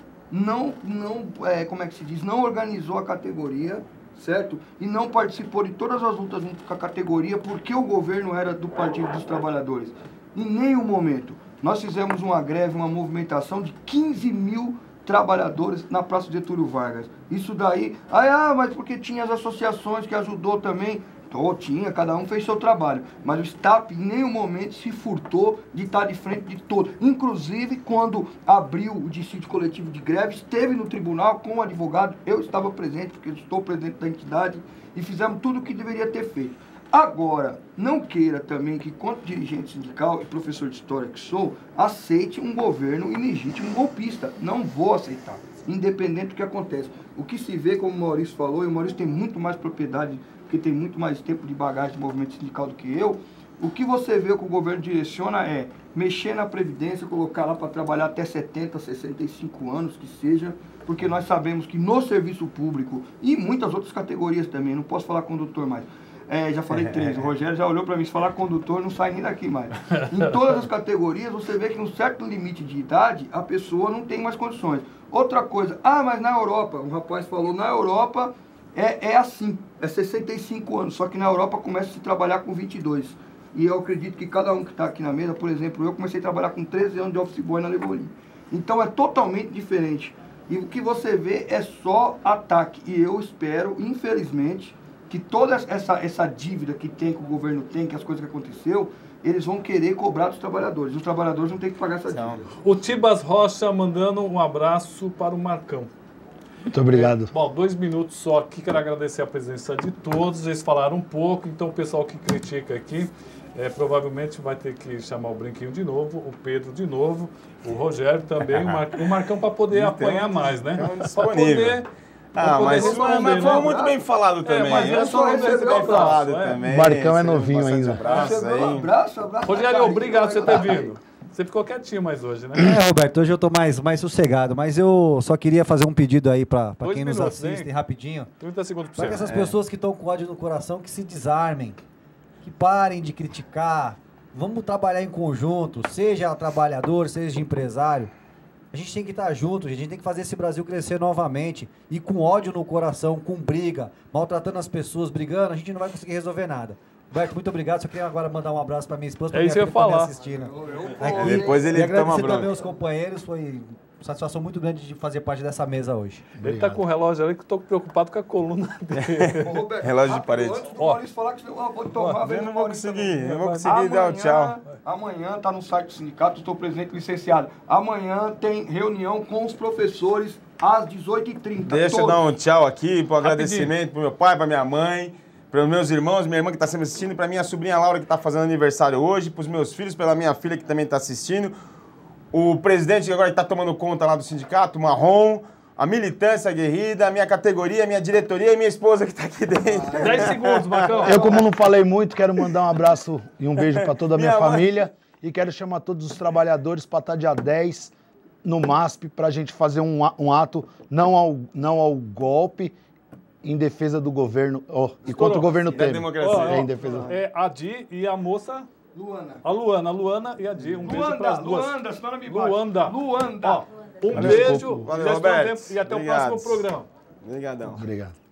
como é que se diz, não organizou a categoria, certo? E não participou de todas as lutas junto com a categoria, porque o governo era do Partido dos Trabalhadores. Em nenhum momento. Nós fizemos uma greve, uma movimentação de 15 mil trabalhadores na Praça Getúlio Vargas. Isso daí, mas porque tinha as associações que ajudou também. Tinha, cada um fez seu trabalho. Mas o STAP em nenhum momento se furtou de estar de frente de todo. Inclusive, quando abriu o dissídio coletivo de greve, esteve no tribunal com o advogado, eu estava presente, porque eu estou presidente da entidade, e fizemos tudo o que deveria ter feito. Agora, não queira também que, quanto dirigente sindical e professor de história que sou, aceite um governo ilegítimo golpista. Não vou aceitar, independente do que acontece. O que se vê, como o Maurício falou, e o Maurício tem muito mais propriedade, porque tem muito mais tempo de bagagem de movimento sindical do que eu, o que você vê que o governo direciona é mexer na Previdência, colocar lá para trabalhar até 70, 65 anos, que seja, porque nós sabemos que no serviço público, e muitas outras categorias também, não posso falar condutor mais, já falei 3, o Rogério já olhou para mim, se falar condutor não sai nem daqui mais. Em todas as categorias, você vê que em um certo limite de idade, a pessoa não tem mais condições. Outra coisa, mas na Europa, um rapaz falou, na Europa é assim, é 65 anos, só que na Europa começa a se trabalhar com 22. E eu acredito que cada um que está aqui na mesa, por exemplo, eu comecei a trabalhar com 13 anos de office boy na Levolim. Então é totalmente diferente. E o que você vê é só ataque. E eu espero, infelizmente, que toda essa dívida que tem, que o governo tem, que as coisas que aconteceu, eles vão querer cobrar dos trabalhadores. Os trabalhadores vão ter que pagar essa dívida. O Tibas Rocha mandando um abraço para o Marcão. Muito obrigado. Bom, 2 minutos só aqui, quero agradecer a presença de todos. Eles falaram um pouco, então o pessoal que critica aqui provavelmente vai ter que chamar o Brinquinho de novo, o Pedro de novo, o Rogério também, o Marcão para poder apanhar mais, né? Para poder... mas foi muito bem falado também. Mas é só receber bem falado também. O Marcão é novinho ainda. Abraço. Rogério, obrigado por você ter vindo. Você ficou quietinho mais hoje, né? Roberto, hoje eu tô mais sossegado, mas eu só queria fazer um pedido aí para quem nos assiste, rapidinho. 30 segundos para que essas pessoas que estão com ódio no coração, que se desarmem, que parem de criticar, vamos trabalhar em conjunto, seja trabalhador, seja empresário. A gente tem que estar junto, a gente tem que fazer esse Brasil crescer novamente. E com ódio no coração, com briga, maltratando as pessoas, brigando, a gente não vai conseguir resolver nada. Roberto, muito obrigado. Só queria agora mandar um abraço para minha esposa, isso que eu ia falar. Assistindo. Depois ele toma bronca. Também os companheiros, foi satisfação muito grande de fazer parte dessa mesa hoje. Ele tá com o relógio ali que eu tô preocupado com a coluna dele. Ô, Roberto, Relógio de rápido, parede. Antes do Maurício falar que eu vou tomar... Eu não vou conseguir dar o tchau. Amanhã está no site do sindicato, estou presidente licenciado. Amanhã tem reunião com os professores às 18h30. Deixa eu dar um tchau aqui, pro agradecimento pro meu pai, pra minha mãe, pros meus irmãos, minha irmã que tá sempre assistindo, pra minha sobrinha Laura que tá fazendo aniversário hoje, pros meus filhos, pela minha filha que também tá assistindo, o presidente que agora tá tomando conta lá do sindicato, o Marrom, a militância aguerrida, a minha categoria, a minha diretoria e minha esposa que tá aqui dentro. 10 segundos, Marcão. Eu, como não falei muito, quero mandar um abraço e um beijo para toda a minha família. E quero chamar todos os trabalhadores para estar dia 10 no MASP para a gente fazer um ato não ao golpe, em defesa do governo, e contra o governo Temer. Democracia. Em defesa. A Di e a moça... Luana. A Luana e a Di. Um beijo para as duas. Luanda, senão não me bate. Luanda. Luanda. Ó, um beijo Valeu, Roberto. e até o Obrigado. próximo programa. Obrigadão. Obrigado.